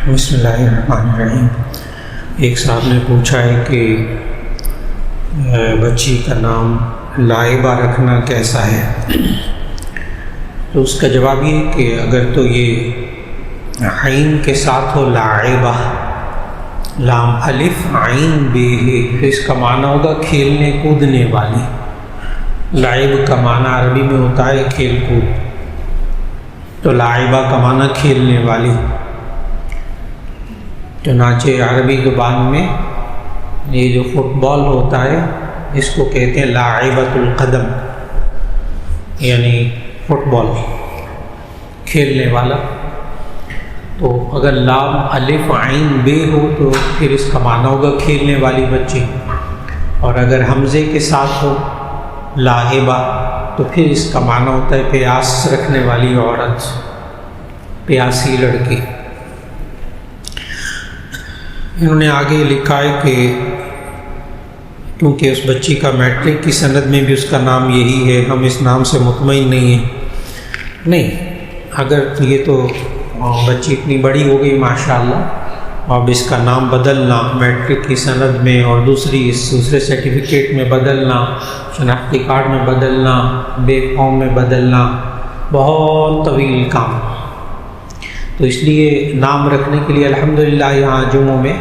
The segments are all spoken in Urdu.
بسم اللہ الرحمن الرحیم۔ ایک صاحب نے پوچھا ہے کہ بچی کا نام لائبہ رکھنا کیسا ہے؟ تو اس کا جواب یہ کہ اگر تو یہ عین کے ساتھ ہو لائبہ، لام الف عین بے ہے، تو اس کا معنی ہوگا کھیلنے کودنے والی۔ لائب کا معنی عربی میں ہوتا ہے کھیل کود، تو لائبہ کا معنی کھیلنے والی۔ چنانچہ عربی زبان میں یہ جو فٹ بال ہوتا ہے اس کو کہتے ہیں لاعبۃ القدم، یعنی فٹ بال کھیلنے والا۔ تو اگر لام الف عین بے ہو تو پھر اس کا معنی ہوگا کھیلنے والی بچی، اور اگر حمزے کے ساتھ ہو لاعبہ تو پھر اس کا معنی ہوتا ہے پیاس رکھنے والی عورت، پیاسی لڑکی۔ انہوں نے آگے لکھا ہے کہ کیونکہ اس بچی کا میٹرک کی سند میں بھی اس کا نام یہی ہے، ہم اس نام سے مطمئن نہیں ہیں۔ نہیں، اگر یہ تو بچی اتنی بڑی ہو گئی ماشاءاللہ، اب اس کا نام بدلنا میٹرک کی سند میں اور دوسرے سرٹیفکیٹ میں بدلنا، شناختی کارڈ میں بدلنا، بے فارم میں بدلنا، بہت طویل کام۔ تو اس لیے نام رکھنے کے لیے الحمدللہ یہاں جمعوں میں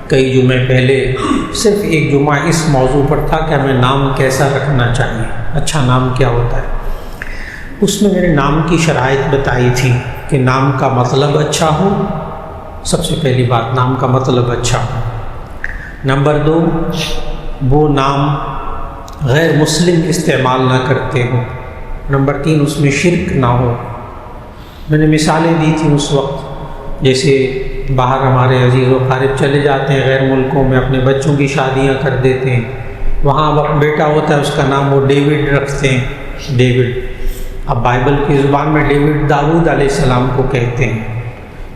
کئی جمعے پہلے صرف ایک جمعہ اس موضوع پر تھا کہ ہمیں نام کیسا رکھنا چاہیے، اچھا نام کیا ہوتا ہے۔ اس میں میرے نام کی شرائط بتائی تھی کہ نام کا مطلب اچھا ہو، سب سے پہلی بات نام کا مطلب اچھا ہو۔ نمبر 2، وہ نام غیر مسلم استعمال نہ کرتے ہوں۔ نمبر 3، اس میں شرک نہ ہو۔ میں نے مثالیں دی تھیں اس وقت، جیسے باہر ہمارے عزیز و اقارب چلے جاتے ہیں غیر ملکوں میں، اپنے بچوں کی شادیاں کر دیتے ہیں، وہاں اب بیٹا ہوتا ہے اس کا نام وہ ڈیوڈ رکھتے ہیں، ڈیوڈ۔ اب بائبل کی زبان میں ڈیوڈ داؤد علیہ السلام کو کہتے ہیں،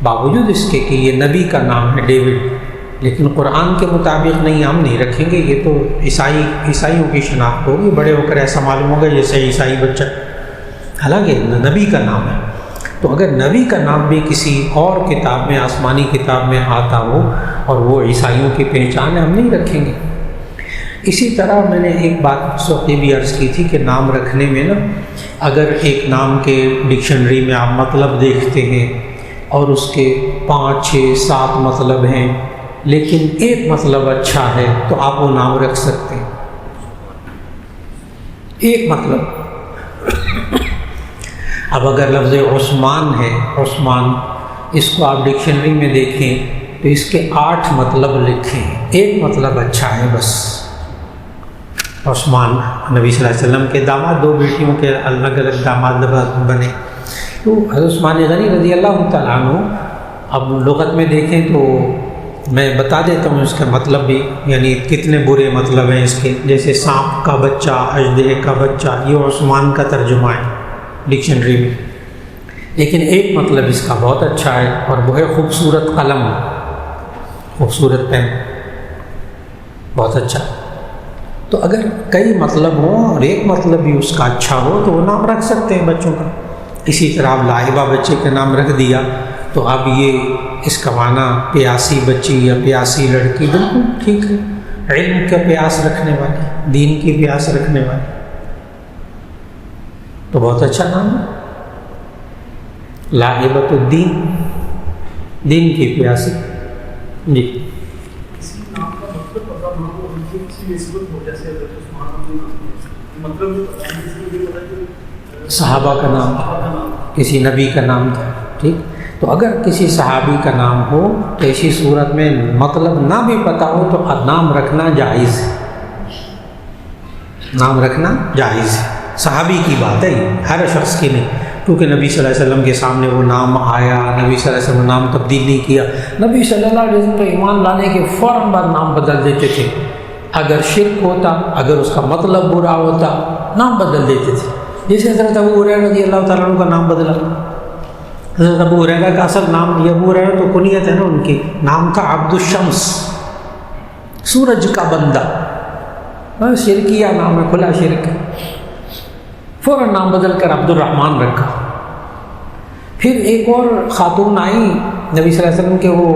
باوجود اس کے کہ یہ نبی کا نام ہے ڈیوڈ، لیکن قرآن کے مطابق نہیں، ہم نہیں رکھیں گے، یہ تو عیسائیوں کی شناخت ہوگی، بڑے ہو کر ایسا معلوم ہوگا جیسے عیسائی بچہ، حالانکہ نبی کا نام ہے۔ تو اگر نبی کا نام بھی کسی اور کتاب میں، آسمانی کتاب میں آتا ہو اور وہ عیسائیوں کی پہچان ہے، ہم نہیں رکھیں گے۔ اسی طرح میں نے ایک بات اس وقت یہ بھی عرض کی تھی کہ نام رکھنے میں نا، اگر ایک نام کے ڈکشنری میں آپ مطلب دیکھتے ہیں اور اس کے 5، 6، 7 مطلب ہیں، لیکن ایک مطلب اچھا ہے تو آپ وہ نام رکھ سکتے ہیں، ایک مطلب۔ اب اگر لفظ عثمان ہے، عثمان، اس کو آپ ڈکشنری میں دیکھیں تو اس کے 8 مطلب لکھے ہیں، ایک مطلب اچھا ہے بس۔ عثمان نبی صلی اللہ علیہ وسلم کے داماد، 2 بیٹیوں کے الگ الگ داماد بنے۔ تو حضرت عثمان غنی رضی اللہ تعالیٰ عنہ، اب لغت میں دیکھیں تو میں بتا دیتا ہوں اس کا مطلب بھی، یعنی کتنے برے مطلب ہیں اس کے، جیسے سانپ کا بچہ، اژدہے کا بچہ، یہ عثمان کا ترجمہ ہے ڈکشنری میں، لیکن ایک مطلب اس کا بہت اچھا ہے، اور وہ ہے خوبصورت قلم، خوبصورت پین، بہت اچھا۔ تو اگر کئی مطلب ہوں اور ایک مطلب بھی اس کا اچھا ہو تو وہ نام رکھ سکتے ہیں بچوں کا۔ اسی طرح اب لائبہ بچے کا نام رکھ دیا تو اب یہ اس کا معنی پیاسی بچی یا پیاسی لڑکی، بالکل ٹھیک ہے، علم کا پیاس رکھنے والی، دین کی پیاس رکھنے والی، تو بہت اچھا نام ہے، لاعبۃ الدین، دین کی پیاسی۔ جی، صحابہ کا نام، کسی نبی کا نام تھا، ٹھیک۔ تو اگر کسی صحابی کا نام ہو تو ایسی صورت میں مطلب نہ بھی پتہ ہو تو نام رکھنا جائز ہے، نام رکھنا جائز ہے، صحابی کی بات ہے، ہر شخص کی نہیں، کیونکہ نبی صلی اللہ علیہ وسلم کے سامنے وہ نام آیا، نبی صلی اللہ علیہ وسلم نے نام تبدیل نہیں کیا، نبی صلی اللہ علیہ وسلم پہ ایمان لانے کے فوراً بعد نام بدل دیتے تھے، اگر شرک ہوتا، اگر اس کا مطلب برا ہوتا، نام بدل دیتے تھے، جیسے حضرت ابو ہریرہ رضی اللہ تعالیٰ عنہ کا نام بدلا۔ حضرت ابو ہریرہ کا اصل نام، یہ ابو ہریرہ تو کنیت ہے نا ان کی، نام کا عبد الشمس، سورج کا بندہ، شرکیہ نام ہے، کھلا شرک ہے، فوراً نام بدل کر عبد الرحمن رکھا۔ پھر ایک اور خاتون آئی نبی صلی اللہ علیہ وسلم کے، وہ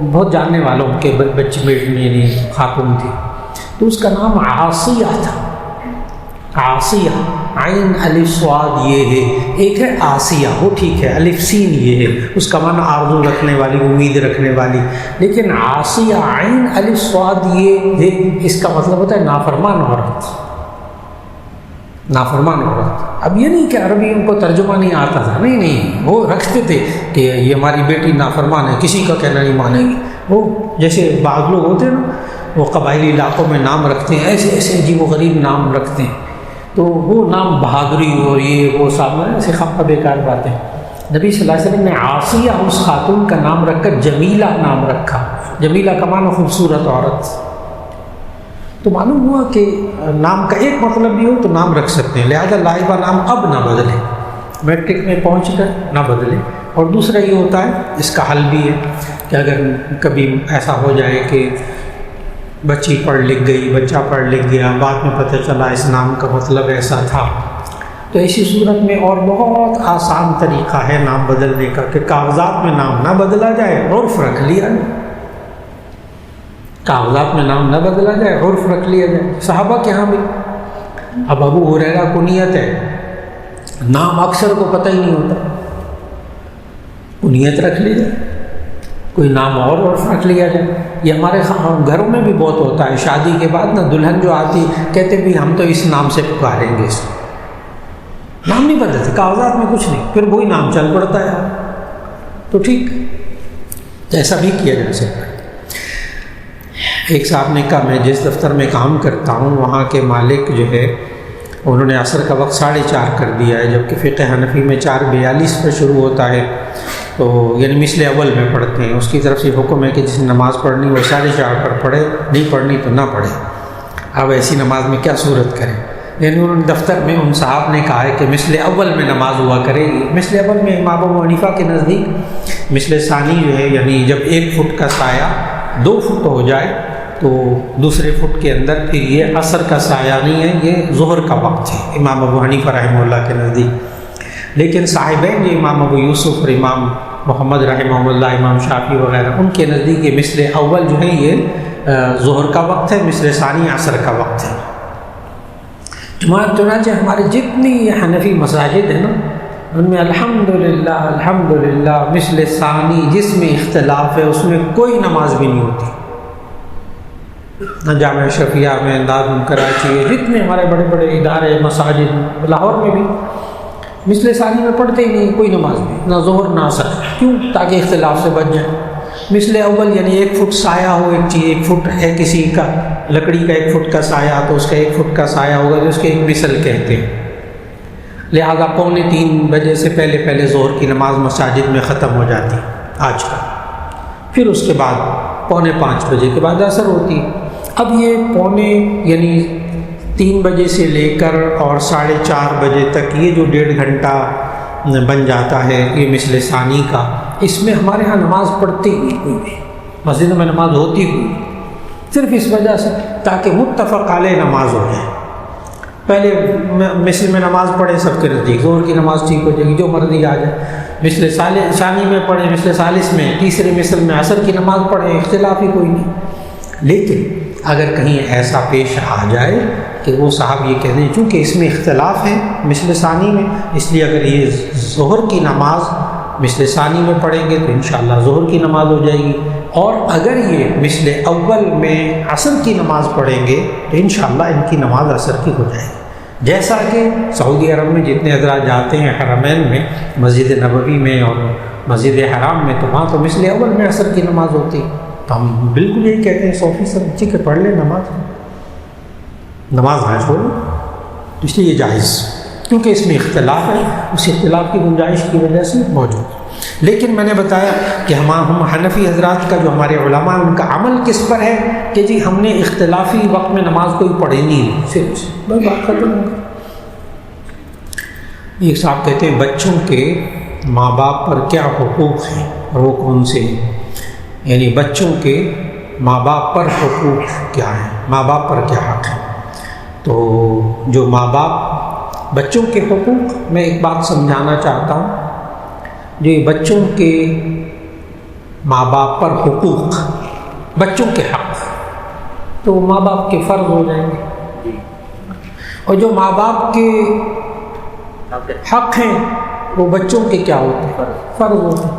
بہت جاننے والوں کے بچے یعنی خاتون تھی، تو اس کا نام عاصیہ تھا۔ عاصیہ، عین الف صاد یہ ہے، ایک ہے آسیہ، وہ ٹھیک ہے، الف سین یہ ہے، اس کا معنی آرزو رکھنے والی، امید رکھنے والی، لیکن عاصیہ عین الف صاد یہ ہے، اس کا مطلب ہوتا ہے نافرمان عورت، نافرمان عورت۔ اب یہ نہیں کہ عربیوں کو ترجمہ نہیں آتا تھا، نہیں، وہ رکھتے تھے کہ یہ ہماری بیٹی نافرمان ہے، کسی کا کہنا نہیں مانے گی۔ وہ جیسے بعض لوگ ہوتے ہیں نا، وہ قبائلی علاقوں میں نام رکھتے ہیں، ایسے ایسے عجیب و غریب نام رکھتے ہیں، تو وہ نام بہادری اور یہ وہ سامنے ایسے خفا بیکار باتیں۔ نبی صلی اللہ علیہ وسلم نے عاصیہ اس خاتون کا نام رکھ کر جمیلہ نام رکھا۔ جمیلہ کا معنی خوبصورت عورت۔ تو معلوم ہوا کہ نام کا ایک مطلب بھی ہو تو نام رکھ سکتے ہیں، لہذا لائبہ نام اب نہ بدلے، میٹرک میں پہنچ کر نہ بدلے۔ اور دوسرا یہ ہوتا ہے، اس کا حل بھی ہے کہ اگر کبھی ایسا ہو جائے کہ بچی پڑھ لکھ گئی، بچہ پڑھ لکھ گیا، بعد میں پتہ چلا اس نام کا مطلب ایسا تھا، تو ایسی صورت میں اور بہت آسان طریقہ ہے نام بدلنے کا کہ کاغذات میں نام نہ بدلا جائے، عرف رکھ لیا جائے، کاغذات میں نام نہ بدلا جائے، عرف رکھ لیا جائے۔ صحابہ کے ہاں بھی اب ابو ہریرہ کنیت ہے، نام اکثر کو پتہ ہی نہیں ہوتا، کنیت رکھ لی جائے، کوئی نام اور عرف رکھ لیا جائے۔ یہ ہمارے گھروں میں بھی بہت ہوتا ہے، شادی کے بعد نا دلہن جو آتی کہتے بھی ہم تو اس نام سے پکاریں گے، اس نام نہیں بدلتے، کاغذات میں کچھ نہیں، پھر وہی نام چل پڑتا ہے، تو ٹھیک ایسا بھی کیا جا سکتا ہے۔ ایک صاحب نے کہا میں جس دفتر میں کام کرتا ہوں وہاں کے مالک جو ہے انہوں نے عصر کا وقت 4:30 کر دیا ہے، جبکہ فقہ حنفی میں 4:42 پر شروع ہوتا ہے، تو یعنی مثل اول میں پڑھتے ہیں۔ اس کی طرف سے حکم ہے کہ جس نے نماز پڑھنی وہ 4:30 پر پڑھے، نہیں پڑھنی تو نہ پڑھے۔ اب ایسی نماز میں کیا صورت کریں؟ یعنی انہوں نے دفتر میں ان صاحب نے کہا ہے کہ مثل اول میں نماز ہوا کرے گی۔ مثل اول میں امام ابو حنیفہ کے نزدیک مثل ثانی جو ہے، یعنی جب 1 فٹ کا سایہ 2 فٹ ہو جائے تو دوسرے فٹ کے اندر پھر یہ عصر کا سایہ نہیں ہے، یہ ظہر کا وقت ہے امام ابو حنیفہ رحمہ اللہ کے نزدیک۔ لیکن صاحبین جو امام ابو یوسف اور امام محمد رحمہ اللہ، امام شافعی وغیرہ، ان کے نزدیک یہ مثل اول جو ہے یہ ظہر کا وقت ہے، مثل ثانی عصر کا وقت ہے۔ چنانچہ ہمارے جتنی حنفی مساجد ہیں نا ان میں الحمدللہ مثل ثانی جس میں اختلاف ہے اس میں کوئی نماز بھی نہیں ہوتی۔ جامعہ اشرفیہ میں، انداز کراچی، جتنے ہمارے بڑے بڑے ادارے مساجد، لاہور میں بھی مثل ثانی میں پڑھتے ہی نہیں کوئی نماز بھی، نہ ظہر نہ عصر۔ کیوں؟ تاکہ اختلاف سے بچ جائیں۔ مثل اول یعنی 1 فٹ سایہ ہو، ایک چیز 1 فٹ ہے کسی کا، لکڑی کا 1 فٹ کا سایہ تو اس کا 1 فٹ کا سایہ ہوگا تو اس کے ایک مثل کہتے ہیں۔ لہذا 2:45 بجے سے پہلے ظہر کی نماز مساجد میں ختم ہو جاتی آج کل، پھر اس کے بعد 4:45 بجے کے بعد عصر ہوتی۔ اب یہ یعنی 3 بجے سے لے کر اور 4:30 بجے تک یہ جو 1.5 گھنٹہ بن جاتا ہے یہ مثل ثانی کا، اس میں ہمارے ہاں نماز پڑھتی نہیں کوئی بھی، مسجد میں نماز ہوتی ہوئی صرف اس وجہ سے تاکہ متفق علیہ نماز ہو جائے۔ پہلے مثل میں نماز پڑھے سب کے نزدیک، ظہر کی نماز ٹھیک ہو جائے گی، جو مرضی آ جائے، مثل ثانی میں پڑھے، مثل ثالث میں، تیسرے مثل میں عصر کی نماز پڑھیں، اختلاف ہی کوئی نہیں۔ لیکن اگر کہیں ایسا پیش آ جائے کہ وہ صاحب یہ کہتے ہیں چونکہ اس میں اختلاف ہے مثل ثانی میں، اس لیے اگر یہ ظہر کی نماز مثل ثانی میں پڑھیں گے تو انشاءاللہ ظہر کی نماز ہو جائے گی، اور اگر یہ مثل اول میں عصر کی نماز پڑھیں گے تو انشاءاللہ ان کی نماز عصر کی ہو جائے گی۔ جیسا کہ سعودی عرب میں جتنے حضرات جاتے ہیں حرمین میں، مسجد نبوی میں اور مسجد حرام میں، تو وہاں تو مثل اول میں عصر کی نماز ہوتی، تو ہم بالکل یہی کہتے ہیں 100% ٹھیک ہے پڑھ لیں نماز نہ چھوڑیں، اس لیے یہ جائز، کیونکہ اس میں اختلاف ہے، اس اختلاف کی گنجائش کی وجہ سے موجود۔ لیکن میں نے بتایا کہ ہم حنفی حضرات کا جو ہمارے علماء ان کا عمل کس پر ہے کہ جی ہم نے اختلافی وقت میں نماز کوئی پڑھی نہیں، صرف بس بات ختم ہو گئی۔ ایک صاحب کہتے ہیں بچوں کے ماں باپ پر کیا حقوق ہیں اور وہ کون سے ہیں، یعنی بچوں کے ماں باپ پر حقوق کیا ہیں، ماں باپ پر کیا حق ہے۔ تو جو ماں باپ بچوں کے حقوق، میں ایک بات سمجھانا چاہتا ہوں جو یہ بچوں کے ماں باپ پر حقوق، بچوں کے حق، تو ماں باپ کے فرض ہو جائیں گے، اور جو ماں باپ کے حق ہیں وہ بچوں کے کیا ہوتے ہیں؟ فرض ہوتے ہیں۔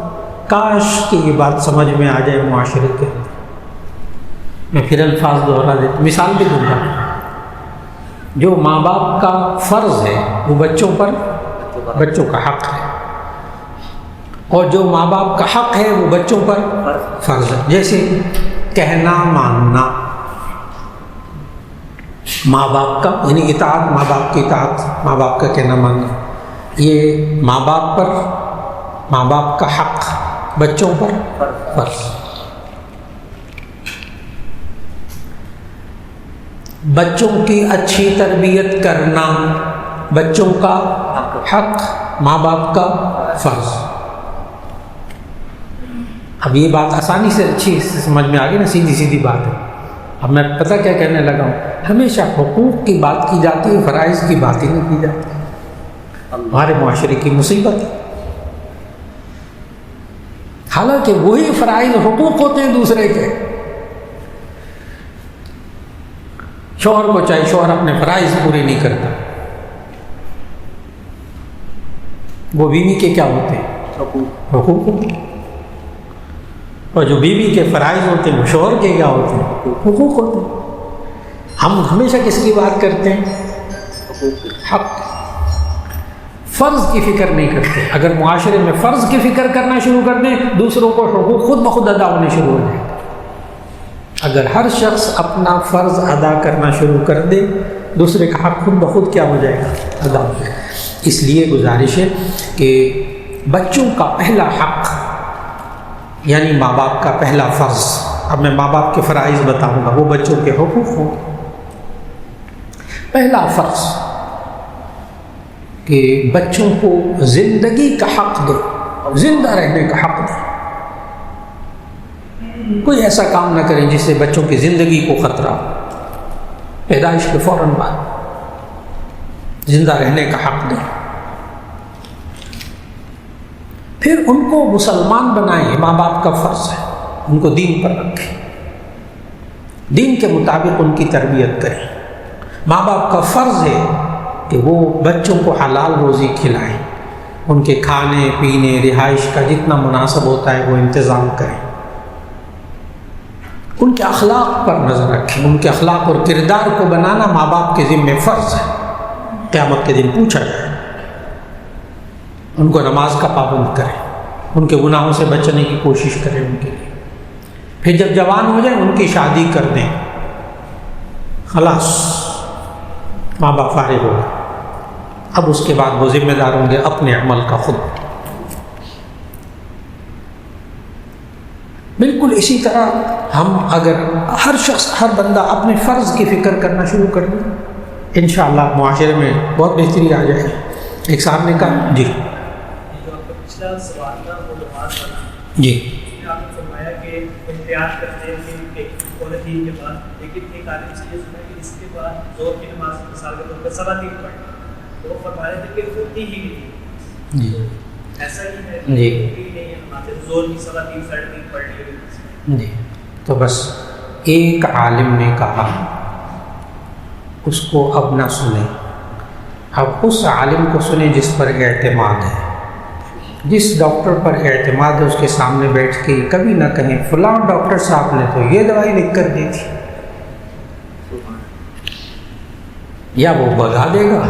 کاش کہ یہ بات سمجھ میں آ جائے معاشرے کے اندر۔ میں پھر الفاظ دوہرا دیتا، مثال بھی دوں گا۔ جو ماں باپ کا فرض ہے وہ بچوں پر، بچوں کا حق ہے، اور جو ماں باپ کا حق ہے وہ بچوں پر فرض ہے۔ جیسے کہنا ماننا ماں باپ کا، یعنی اطاعت، ماں باپ کی اطاعت، ماں باپ کا کہنا ماننا، یہ ماں باپ پر، ماں باپ کا حق، بچوں پر فرض۔ بچوں کی اچھی تربیت کرنا بچوں کا حق، ماں باپ کا فرض۔ اب یہ بات آسانی سے اچھی سے سمجھ میں آ گئی نا، سیدھی سیدھی بات ہے۔ اب میں پتہ کیا کہنے لگا ہوں، ہمیشہ حقوق کی بات کی جاتی ہے، فرائض کی بات ہی نہیں کی جاتی۔ ہمارے معاشرے کی مصیبت ہے، حالانکہ وہی فرائض حقوق ہوتے ہیں دوسرے کے۔ شوہر کو چاہے شوہر اپنے فرائض پورے نہیں کرتا، وہ بیوی کے کیا ہوتے ہیں؟ حقوق ہوتے ہیں، اور جو بیوی کے فرائض ہوتے ہیں وہ شوہر کے کیا ہوتے ہیں؟ حقوق ہوتے ہیں۔ ہم ہمیشہ کس کی بات کرتے ہیں؟ حق، فرض کی فکر نہیں کرتے۔ اگر معاشرے میں فرض کی فکر کرنا شروع کر دیں، دوسروں کو حقوق خود بخود ادا ہونے شروع ہو جائیں گے۔ اگر ہر شخص اپنا فرض ادا کرنا شروع کر دے، دوسرے کا حق خود بخود کیا ہو جائے گا؟ ادا ہو جائے گا۔ اس لیے گزارش ہے کہ بچوں کا پہلا حق، یعنی ماں باپ کا پہلا فرض، اب میں ماں باپ کے فرائض بتاؤں گا، وہ بچوں کے حقوق ہوں۔ پہلا فرض کہ بچوں کو زندگی کا حق دے، زندہ رہنے کا حق دے۔ کوئی ایسا کام نہ کریں جس سے بچوں کی زندگی کو خطرہ ہو، پیدائش کے فوراً بعد زندہ رہنے کا حق دیں۔ پھر ان کو مسلمان بنائیں، ماں باپ کا فرض ہے، ان کو دین پر رکھیں، دین کے مطابق ان کی تربیت کریں۔ ماں باپ کا فرض ہے کہ وہ بچوں کو حلال روزی کھلائیں، ان کے کھانے پینے رہائش کا جتنا مناسب ہوتا ہے وہ انتظام کریں، ان کے اخلاق پر نظر رکھیں، ان کے اخلاق اور کردار کو بنانا ماں باپ کے ذمہ فرض ہے۔ قیامت کے دن پوچھا جائے، ان کو نماز کا پابند کریں، ان کے گناہوں سے بچنے کی کوشش کریں ان کے لیے۔ پھر جب جوان ہو جائیں ان کی شادی کر دیں، خلاص ماں باپ فارغ ہو گئے۔ اب اس کے بعد وہ ذمہ دار ہوں گے اپنے عمل کا خود۔ بالکل اسی طرح ہم اگر ہر شخص، ہر بندہ اپنے فرض کی فکر کرنا شروع کر دے، انشاءاللہ معاشرے میں بہت بہتری آ جائے گی۔ ایک صاحب نے کہا جی پچھلا سوال تھا وہ نماز والا، جی، آپ نے فرمایا کہ احتیاط کرتے ہیں کہ قرآن کے بعد، لیکن ایک عالم سے یہ سنا کہ اس کے بعد زور کی نماز مثال کے طور پر صلاتین پڑھیں، تو وہ فرما رہے تھے کہ ہوتی ہی نہیں، جی ایسا ہی ہے جی نہیں ہے نماز، زور کی صلاتین سڑتین پڑھنی ہے جی۔ تو بس ایک عالم نے کہا، اس کو اب نہ سنیں، اب اس عالم کو سنیں جس پر اعتماد ہے، جس ڈاکٹر پر اعتماد ہے اس کے سامنے بیٹھ کے کبھی نہ کہیں فلاں ڈاکٹر صاحب نے تو یہ دوائی لکھ کر دی تھی، یا وہ بگا دے گا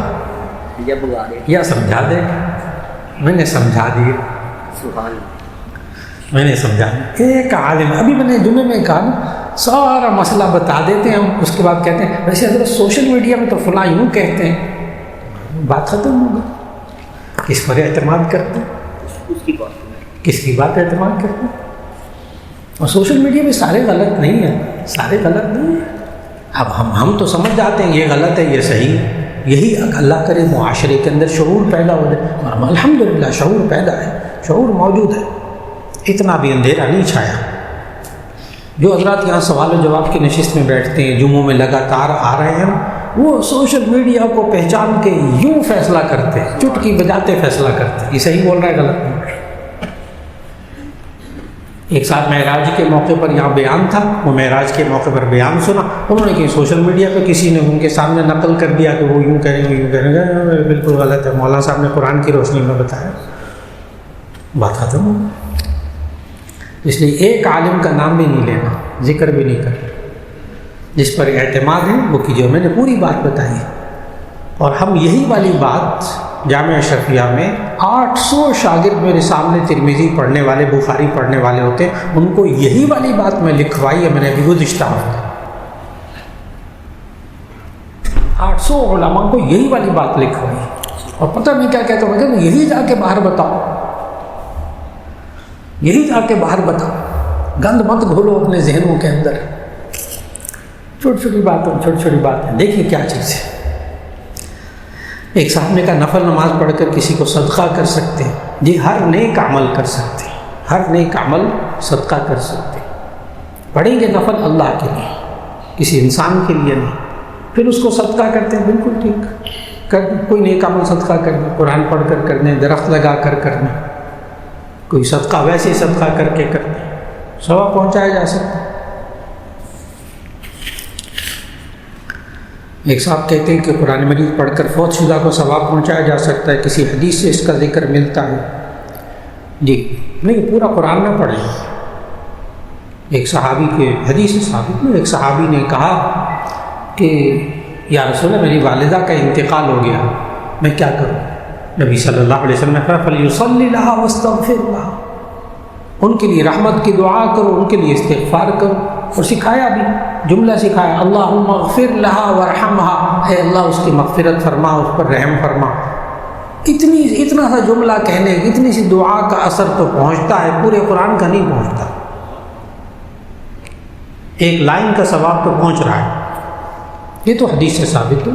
یا سمجھا دے گا۔ میں نے سمجھا دیا، میں نے سمجھا دیا۔ ایک عالم، ابھی میں نے جمعے میں کہا نا، سارا مسئلہ بتا دیتے ہیں ہم، اس کے بعد کہتے ہیں ویسے حضرت سوشل میڈیا میں تو فلاں یوں کہتے ہیں، بات ختم ہوگا۔ کس پر اعتماد کرتے ہیں؟ کس کی بات اعتماد کرتے ہیں؟ اور سوشل میڈیا میں سارے غلط نہیں ہیں، سارے غلط نہیں ہیں۔ اب ہم تو سمجھ جاتے ہیں یہ غلط ہے یہ صحیح ہے، یہی اللہ کرے معاشرے کے اندر شعور پیدا ہو جائے، اور الحمدللہ شعور پیدا ہے، شعور موجود ہے، اتنا بھی اندھیرا نہیں چھایا۔ جو حضرات یہاں سوال و جواب کی نشست میں بیٹھتے ہیں، جمعوں میں لگاتار آ رہے ہیں، وہ سوشل میڈیا کو پہچان کے یوں فیصلہ کرتے ہیں، چٹکی بجاتے فیصلہ کرتے ہیں، یہ صحیح بول رہا ہے غلط بول رہا ہے۔ ایک ساتھ معراج کے موقع پر یہاں بیان تھا، وہ معراج کے موقع پر بیان سنا، انہوں نے کہیں سوشل میڈیا پہ کسی نے ان کے سامنے نقل کر دیا کہ وہ یوں کریں یوں کریں گے، بالکل غلط ہے، مولانا صاحب نے قرآن کی روشنی میں بتایا، بات ختم ہو۔ اس لیے ایک عالم کا نام بھی نہیں لینا، ذکر بھی نہیں کرنا، جس پر اعتماد ہے وہ کیجیے۔ میں نے پوری بات بتائی ہے، اور ہم یہی والی بات جامعہ اشرفیہ میں 800 شاگرد میرے سامنے ترمذی پڑھنے والے، بخاری پڑھنے والے ہوتے ہیں، ان کو یہی والی بات میں لکھوائی ہے، میں نے ابھی گزشتہ ہفتے 800 علماء کو یہی والی بات لکھوائی، اور پتہ میں کیا کہتا ہوں، میں کہتا ہوں یہی جا کے باہر بتاؤ، یہی جا کے باہر بتاؤ، گند مت گھولو اپنے ذہنوں کے اندر، چھوٹی چھوٹی باتیں دیکھیے کیا چیز ہے۔ ایک صاحب نے کہا نفل نماز پڑھ کر کسی کو صدقہ کر سکتے ہیں؟ جی، ہر نیک عمل کر سکتے ہیں، ہر نیک عمل صدقہ کر سکتے ہیں۔ پڑھیں گے نفل اللہ کے لیے، کسی انسان کے لیے نہیں، پھر اس کو صدقہ کرتے ہیں، بالکل ٹھیک، کوئی نیک عمل صدقہ کر دیں، قرآن پڑھ کر کر دیں، درخت لگا کر دیں، کوئی صدقہ ویسے صدقہ کر کے کر دیں، ثواب پہنچایا جا سکتا ہے۔ ایک صاحب کہتے ہیں کہ قرآن مجید پڑھ کر فوت شدہ کو ثواب پہنچایا جا سکتا ہے، کسی حدیث سے اس کا ذکر ملتا ہے؟ جی نہیں، پورا قرآن نہ پڑھیں۔ ایک صحابی کے حدیث سے ثابت نہیں، ایک صحابی نے کہا کہ یا رسول اللہ میری والدہ کا انتقال ہو گیا، میں کیا کروں؟ نبی صلی اللہ علیہ وسلم نے فرمایا فَلْيُصَلِّ لَهَا وَاسْتَغْفِرْ لَهَا، ان کے لیے رحمت کی دعا کرو، ان کے لیے استغفار کرو، اور سکھایا بھی، جملہ سکھایا، اللہم اغفر لہا ورحمہا، اے اللہ اس کی مغفرت فرما، اس پر رحم فرما۔ اتنا سا جملہ کہنے، اتنی سی دعا کا اثر تو پہنچتا ہے، پورے قرآن کا نہیں پہنچتا، ایک لائن کا ثواب تو پہنچ رہا ہے، یہ تو حدیث سے ثابت ہے،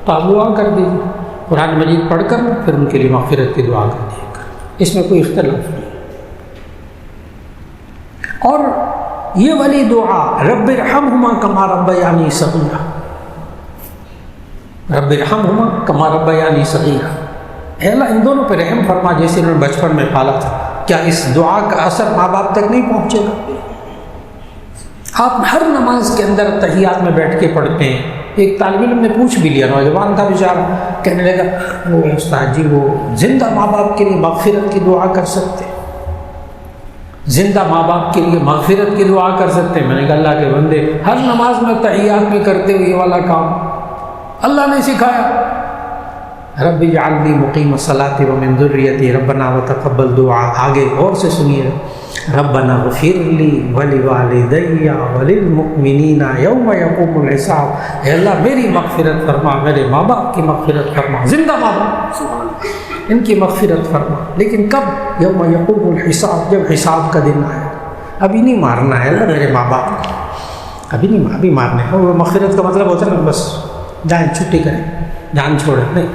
تو آپ دعا کر دیجیے، قرآن مجید پڑھ کر پھر ان کے لیے مغفرت کی دعا کر دیے گا، اس میں کوئی اختلاف نہیں۔ اور یہ والی دعا رب ارحمہما کما ربیانی صغیرا، رب ارحمہما کما ربیانی صغیرا، اے اللہ ان دونوں پہ رحم فرما جیسے انہوں نے بچپن میں پالا تھا۔ کیا اس دعا کا اثر ماں باپ تک نہیں پہنچے گا؟ آپ ہر نماز کے اندر تحیات میں بیٹھ کے پڑھتے ہیں۔ ایک طالب علم نے پوچھ بھی لیا، نوجوان تھا بیچارہ، کہنے لگا وہ استاد جی وہ زندہ ماں باپ کے لیے مغفرت کی دعا کر سکتے ہیں؟ زندہ ماں باپ کے لیے مغفرت کی دعا کر سکتے ہیں؟ میں نے کہا اللہ کے بندے، ہر نماز میں تحیات میں کرتے ہوئے یہ والا کام اللہ نے سکھایا، رب اجعلنی مقیم الصلاۃ ومن ذریتی ربنا وتقبل دعا۔ آگے غور سے سنیے، ربنا اغفر لی ولوالدی وللمؤمنین یوم یقوم الحساب، اے اللہ میری مغفرت فرما، میرے ماں باپ کی مغفرت فرما، زندہ ماں باپ ان کی مغفرت فرما، لیکن کب؟ یوم یقوم الحساب، جب حساب کا دن آئے۔ ابھی نہیں مارنا ہے اللہ میرے ماں باپ کو، ابھی مارنے کا، وہ مغفرت کا مطلب ہوتا ہے نا بس جائیں چھٹی کریں، جان چھوڑیں، نہیں،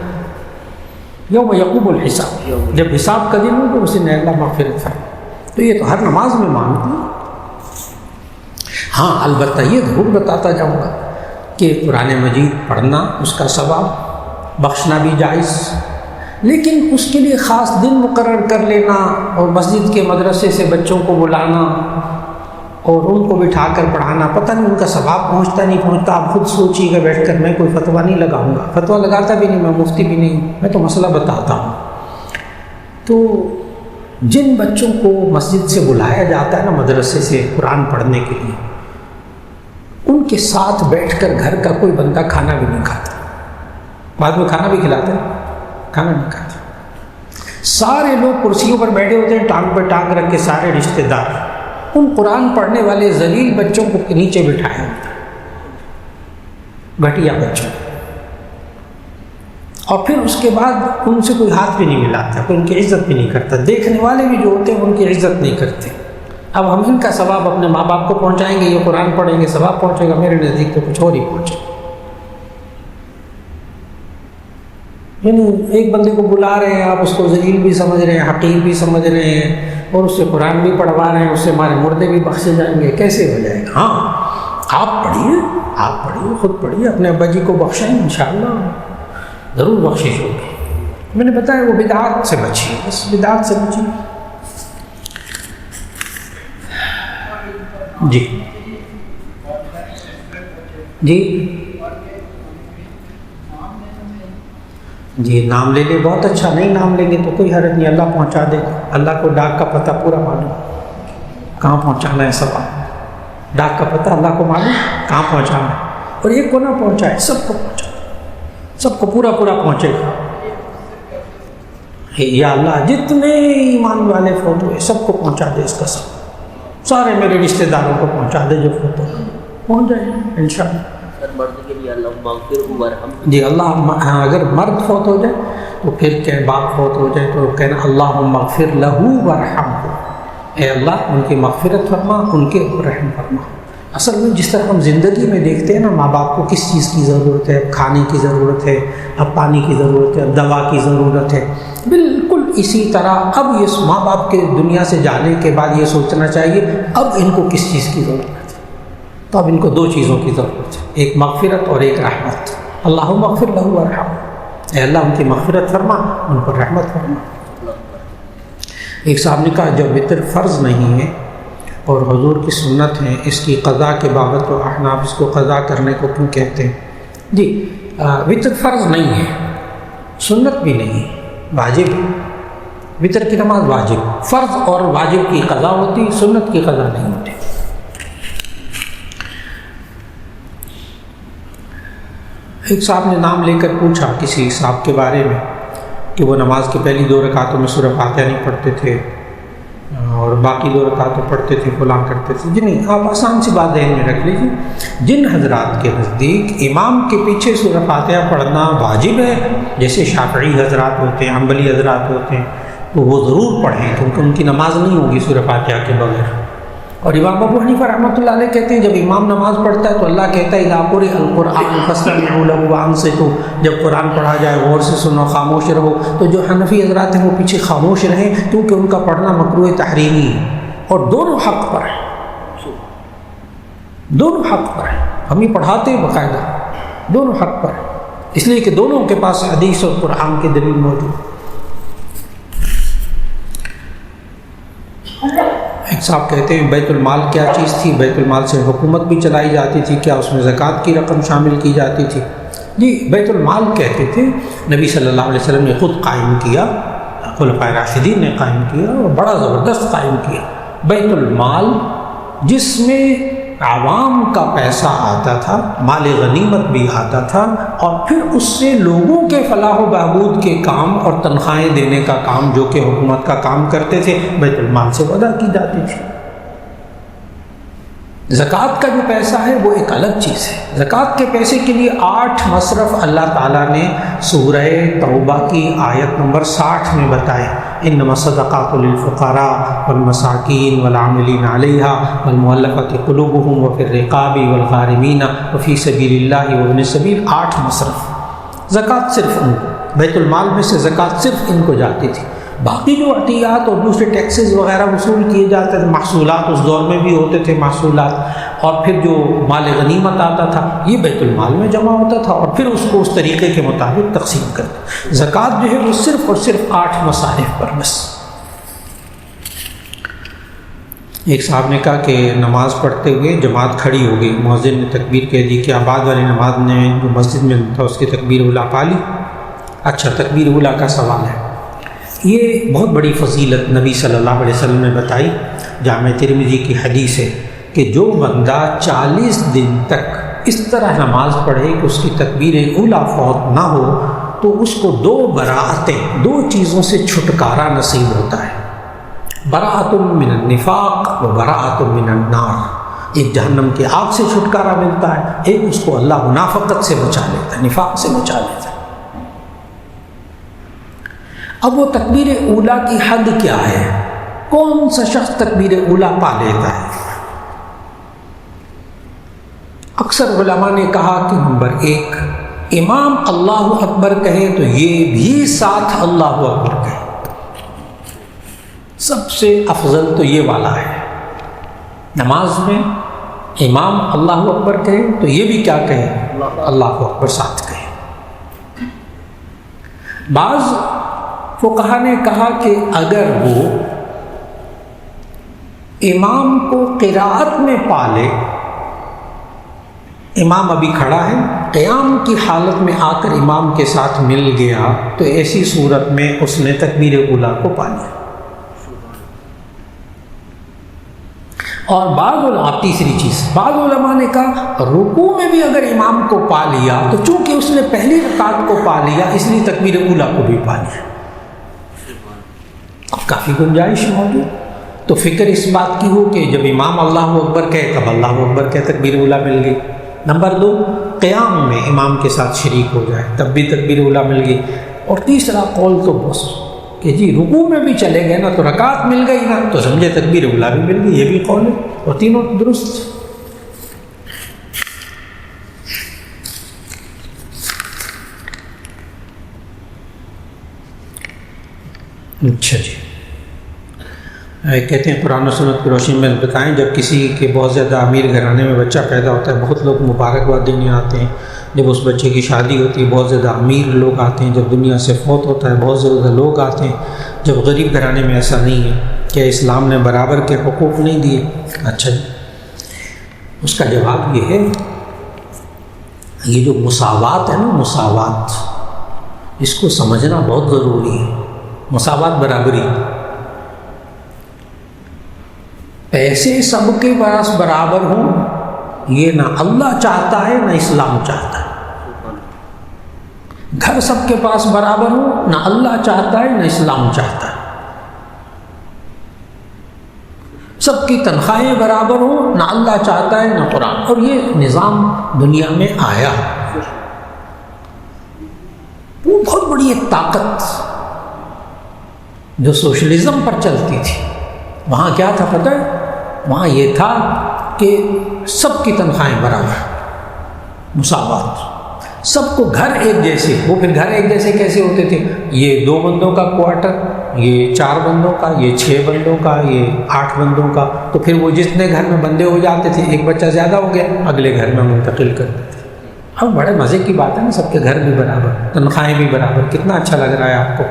یوم یقوم الحساب، جب حساب کا دن ہو تو اسی نے اللہ مغفرت فرما۔ تو یہ تو ہر نماز میں مانگتے ہیں۔ ہاں البتہ یہ ضرور بتاتا جاؤں گا کہ قرآن مجید پڑھنا اس کا ثواب، بخشنا بھی جائز، لیکن اس کے لیے خاص دن مقرر کر لینا اور مسجد کے مدرسے سے بچوں کو بلانا اور ان کو بٹھا کر پڑھانا، پتہ نہیں ان کا ثواب پہنچتا نہیں پہنچتا، آپ خود سوچیے گا بیٹھ کر، میں کوئی فتویٰ نہیں لگاؤں گا، فتویٰ لگاتا بھی نہیں، میں مفتی بھی نہیں، میں تو مسئلہ بتاتا ہوں۔ تو جن بچوں کو مسجد سے بلایا جاتا ہے نا مدرسے سے قرآن پڑھنے کے لیے، ان کے ساتھ بیٹھ کر گھر کا کوئی بندہ کھانا بھی نہیں کھاتا، بعد میں کھانا بھی کھلاتا ہے، کھانا نہیں کھاتا، سارے لوگ کرسیوں پر بیٹھے ہوتے ہیں، ٹانگ پہ ٹانگ رکھ کے، سارے رشتہ دار ان قرآن پڑھنے والے ذلیل بچوں کو نیچے بٹھایا ہوتا ہے، گھٹیا بچوں، اور پھر اس کے بعد ان سے کوئی ہاتھ بھی نہیں ملاتا، کوئی ان کی عزت بھی نہیں کرتا، دیکھنے والے بھی جو ہوتے ہیں ان کی عزت نہیں کرتے۔ اب ہم ان کا ثواب اپنے ماں باپ کو پہنچائیں گے، یہ قرآن پڑھیں گے ثواب پہنچے گا، میرے نزدیک تو کچھ اور ہی پہنچے گا۔ یعنی ایک بندے کو بلا رہے ہیں، آپ اس کو ذلیل بھی سمجھ رہے ہیں، حقیر بھی سمجھ رہے ہیں، اور اس سے قرآن بھی پڑھوا رہے ہیں، اس سے ہمارے مردے بھی بخشے جائیں گے، کیسے ہو جائے گا؟ ہاں آپ پڑھیے، خود پڑھیے، اپنے ابا جی کو بخشیں، انشاءاللہ ضرور بخشش ہوگی۔ میں نے بتایا وہ بدعات سے بچیے، بس بدعات سے بچیے۔ جی جی جی نام لے لے بہت اچھا، نہیں نام لیں گے تو کوئی حرج نہیں، اللہ پہنچا دے گا. اللہ کو ڈاک کا پتہ پورا معلوم، کہاں پہنچانا ہے سب. ڈاک کا پتہ اللہ کو معلوم کہاں پہنچانا ہے، اور ایک کو نہ پہنچائے سب کو پہنچائے، سب کو پورا پورا پہنچے گا. یا اللہ جتنے ایمان والے فوت ہوئے سب کو پہنچا دے اس کا سب، سارے میرے رشتہ داروں کو پہنچا دے جو فوت ہو پہنچ جائے انشاءاللہ. مرد کے لیے اللہ مغفر ورحم. جی اللہ اگر مرد فوت ہو جائے تو پھر کہ باپ فوت ہو جائے تو کہنا اللہم اغفر لہ ورحمہ، اے اللہ ان کی مغفرت فرما، ان کے رحم فرما. اصل میں جس طرح ہم زندگی میں دیکھتے ہیں نا، ماں باپ کو کس چیز کی ضرورت ہے، اب کھانے کی ضرورت ہے، اب پانی کی ضرورت ہے، اب دوا کی ضرورت ہے، بالکل اسی طرح اب یہ ماں باپ کے دنیا سے جانے کے بعد یہ سوچنا چاہیے اب ان کو کس چیز کی ضرورت ہے. تو اب ان کو دو چیزوں کی ضرورت ہے، ایک مغفرت اور ایک رحمت. اللہم اغفر لہ ورحمہ، اے اللہ ان کی مغفرت فرما، ان پر رحمت فرما. ایک صاحب نے کہا جب وطر فرض نہیں ہے اور حضور کی سنت ہے، اس کی قضا کے بابت تو احناف اس کو قضا کرنے کو کیوں کہتے ہیں؟ جی وطر فرض نہیں ہے، سنت بھی نہیں ہے، واجب. وطر کی نماز واجب، فرض اور واجب کی قضا ہوتی، سنت کی قضا نہیں ہوتی. ایک صاحب نے نام لے کر پوچھا کسی صاحب کے بارے میں کہ وہ نماز کی پہلی 2 رکعتوں میں سورہ فاتحہ نہیں پڑھتے تھے اور باقی 2 رکعتوں پڑھتے تھے، فلاں کرتے تھے. جی نہیں، آپ آسان سی بات ذہن میں رکھ لیجیے، جن حضرات کے نزدیک امام کے پیچھے سورہ فاتحہ پڑھنا واجب ہے، جیسے شافعی حضرات ہوتے ہیں، حنبلی حضرات ہوتے ہیں، تو وہ ضرور پڑھیں کیونکہ ان کی نماز نہیں ہوگی سورہ فاتحہ کے بغیر. اور امام ابو حنیفہ رحمۃ اللہ علیہ کہتے ہیں جب امام نماز پڑھتا ہے تو اللہ کہتا ہے اذا قرئ القرآن فاستمعوا لہ وانصتوا، جب قرآن پڑھا جائے غور سے سنو، خاموش رہو. تو جو حنفی حضرات ہیں وہ پیچھے خاموش رہیں کیونکہ ان کا پڑھنا مکروہ تحریمی ہے، اور دونوں حق پر ہیں، دونوں حق پر ہیں. ہم یہ پڑھاتے ہیں باقاعدہ، دونوں حق پر ہیں، اس لیے کہ دونوں کے پاس حدیث اور قرآن کی دلیل موجود. ایک صاحب کہتے ہیں بیت المال کیا چیز تھی؟ بیت المال سے حکومت بھی چلائی جاتی تھی، کیا اس میں زکوٰۃ کی رقم شامل کی جاتی تھی؟ جی بیت المال کہتے تھے، نبی صلی اللہ علیہ وسلم نے خود قائم کیا، خلفائے راشدین نے قائم کیا اور بڑا زبردست قائم کیا. بیت المال جس میں عوام کا پیسہ آتا تھا، مال غنیمت بھی آتا تھا، اور پھر اس سے لوگوں کے فلاح و بہبود کے کام اور تنخواہیں دینے کا کام جو کہ حکومت کا کام کرتے تھے، بیت المال سے ادا کی جاتی تھی. زکوٰۃ کا جو پیسہ ہے وہ ایک الگ چیز ہے. زکوٰۃ کے پیسے کے لیے 8 مصرف اللہ تعالیٰ نے سورہ توبہ کی آیت نمبر 60 میں بتائے. انما الصدقات للفقراء والمساکین والعاملین علیہا والمؤلفۃ قلوبہم وفی الرقاب والغارمین وفی سبیل اللہ وابن السبیل. 8 مصرف زکوٰۃ صرف ان کو، بیت المال میں سے زکوٰۃ صرف ان کو جاتی تھی. باقی جو عطیات اور دوسرے ٹیکسز وغیرہ وصول کیے جاتے تھے، محصولات اس دور میں بھی ہوتے تھے محصولات، اور پھر جو مال غنیمت آتا تھا یہ بیت المال میں جمع ہوتا تھا اور پھر اس کو اس طریقے کے مطابق تقسیم کرتے. زکوٰۃ جو ہے وہ صرف اور صرف 8 مصارف پر بس. ایک صاحب نے کہا کہ نماز پڑھتے ہوئے جماعت کھڑی ہو گئی، مؤذن نے تکبیر کہہ دی، کیا بعد والی نماز نے جو مسجد میں تھا اس کی تکبیر اولیٰ پا لی؟ اچھا، تکبیر اولیٰ کا سوال ہے. یہ بہت بڑی فضیلت نبی صلی اللہ علیہ وسلم نے بتائی. جامع ترمذی کی حدیث ہے کہ جو بندہ 40 دن تک اس طرح نماز پڑھے کہ اس کی تکبیر اولیٰ فوت نہ ہو تو اس کو 2 براءتیں، 2 چیزوں سے چھٹکارا نصیب ہوتا ہے. براءۃ من النفاق و براءۃ من النار. ایک جہنم کی آگ سے چھٹکارا ملتا ہے، ایک اس کو اللہ منافقت سے بچا لیتا ہے، نفاق سے بچا لیتا ہے. اب وہ تکبیر اولیٰ کی حد کیا ہے؟ کون سا شخص تکبیر اولیٰ پا لیتا ہے؟ اکثر علماء نے کہا کہ نمبر 1 امام اللہ اکبر کہے تو یہ بھی ساتھ اللہ اکبر کہے. سب سے افضل تو یہ والا ہے، نماز میں امام اللہ اکبر کہے تو یہ بھی کیا کہے؟ اللہ اکبر ساتھ کہے. بعض فقہا نے کہا کہ اگر وہ امام کو قراءت میں پالے، امام ابھی کھڑا ہے، قیام کی حالت میں آ کر امام کے ساتھ مل گیا، تو ایسی صورت میں اس نے تکبیر اولیٰ کو پا لیا۔ اور تیسری چیز، بعض علماء نے کہا رکوع میں بھی اگر امام کو پا لیا تو چونکہ اس نے پہلی رکعت کو پا لیا اس لیے تکبیر اولیٰ کو بھی پا لیا۔ اب کافی گنجائش موجود، تو فکر اس بات کی ہو کہ جب امام اللہ اکبر کہے تب اللہ اکبر کہے، تکبیر اولیٰ مل گئی۔ نمبر 2، قیام میں امام کے ساتھ شریک ہو جائے تب بھی تکبیر اولیٰ مل گئی۔ اور تیسرا قول تو بس کہ جی رکوع میں بھی چلے گئے نا تو رکعت مل گئی نا تو سمجھے تکبیر اولیٰ بھی مل گئی، یہ بھی قول ہے، اور تینوں درست۔ اچھا جی، کہتے ہیں قرآن و سنت کی روشنی میں بتائیں، جب کسی کے بہت زیادہ امیر گھرانے میں بچہ پیدا ہوتا ہے، بہت لوگ مبارکباد دینے آتے ہیں، جب اس بچے کی شادی ہوتی ہے بہت زیادہ امیر لوگ آتے ہیں، جب دنیا سے فوت ہوتا ہے بہت زیادہ لوگ آتے ہیں، جب غریب گھرانے میں ایسا نہیں ہے، کیا اسلام نے برابر کے حقوق نہیں دیے؟ اچھا جی، اس کا جواب یہ ہے، یہ جو مساوات ہے نا، مساوات، اس کو سمجھنا بہت ضروری ہے۔ مساوات، برابری، پیسے سب کے پاس برابر ہوں، یہ نہ اللہ چاہتا ہے نہ اسلام چاہتا ہے۔ گھر سب کے پاس برابر ہوں، نہ اللہ چاہتا ہے نہ اسلام چاہتا ہے۔ سب کی تنخواہیں برابر ہوں، نہ اللہ چاہتا ہے نہ قرآن، اور یہ نظام دنیا میں آیا، وہ بہت بڑی ایک طاقت جو سوشلزم پر چلتی تھی۔ وہاں کیا تھا پتہ ہے؟ وہاں یہ تھا کہ سب کی تنخواہیں برابر، مساوات، سب کو گھر ایک جیسے۔ وہ پھر گھر ایک جیسے کیسے ہوتے تھے؟ یہ 2 بندوں کا کوارٹر، یہ 4 بندوں کا، یہ 6 بندوں کا، یہ 8 بندوں کا، تو پھر وہ جتنے گھر میں بندے ہو جاتے تھے، ایک بچہ زیادہ ہو گیا اگلے گھر میں منتقل کر دیتے۔ اب بڑے مزے کی بات ہے نا، سب کے گھر بھی برابر، تنخواہیں بھی برابر، کتنا اچھا لگ رہا ہے آپ کو۔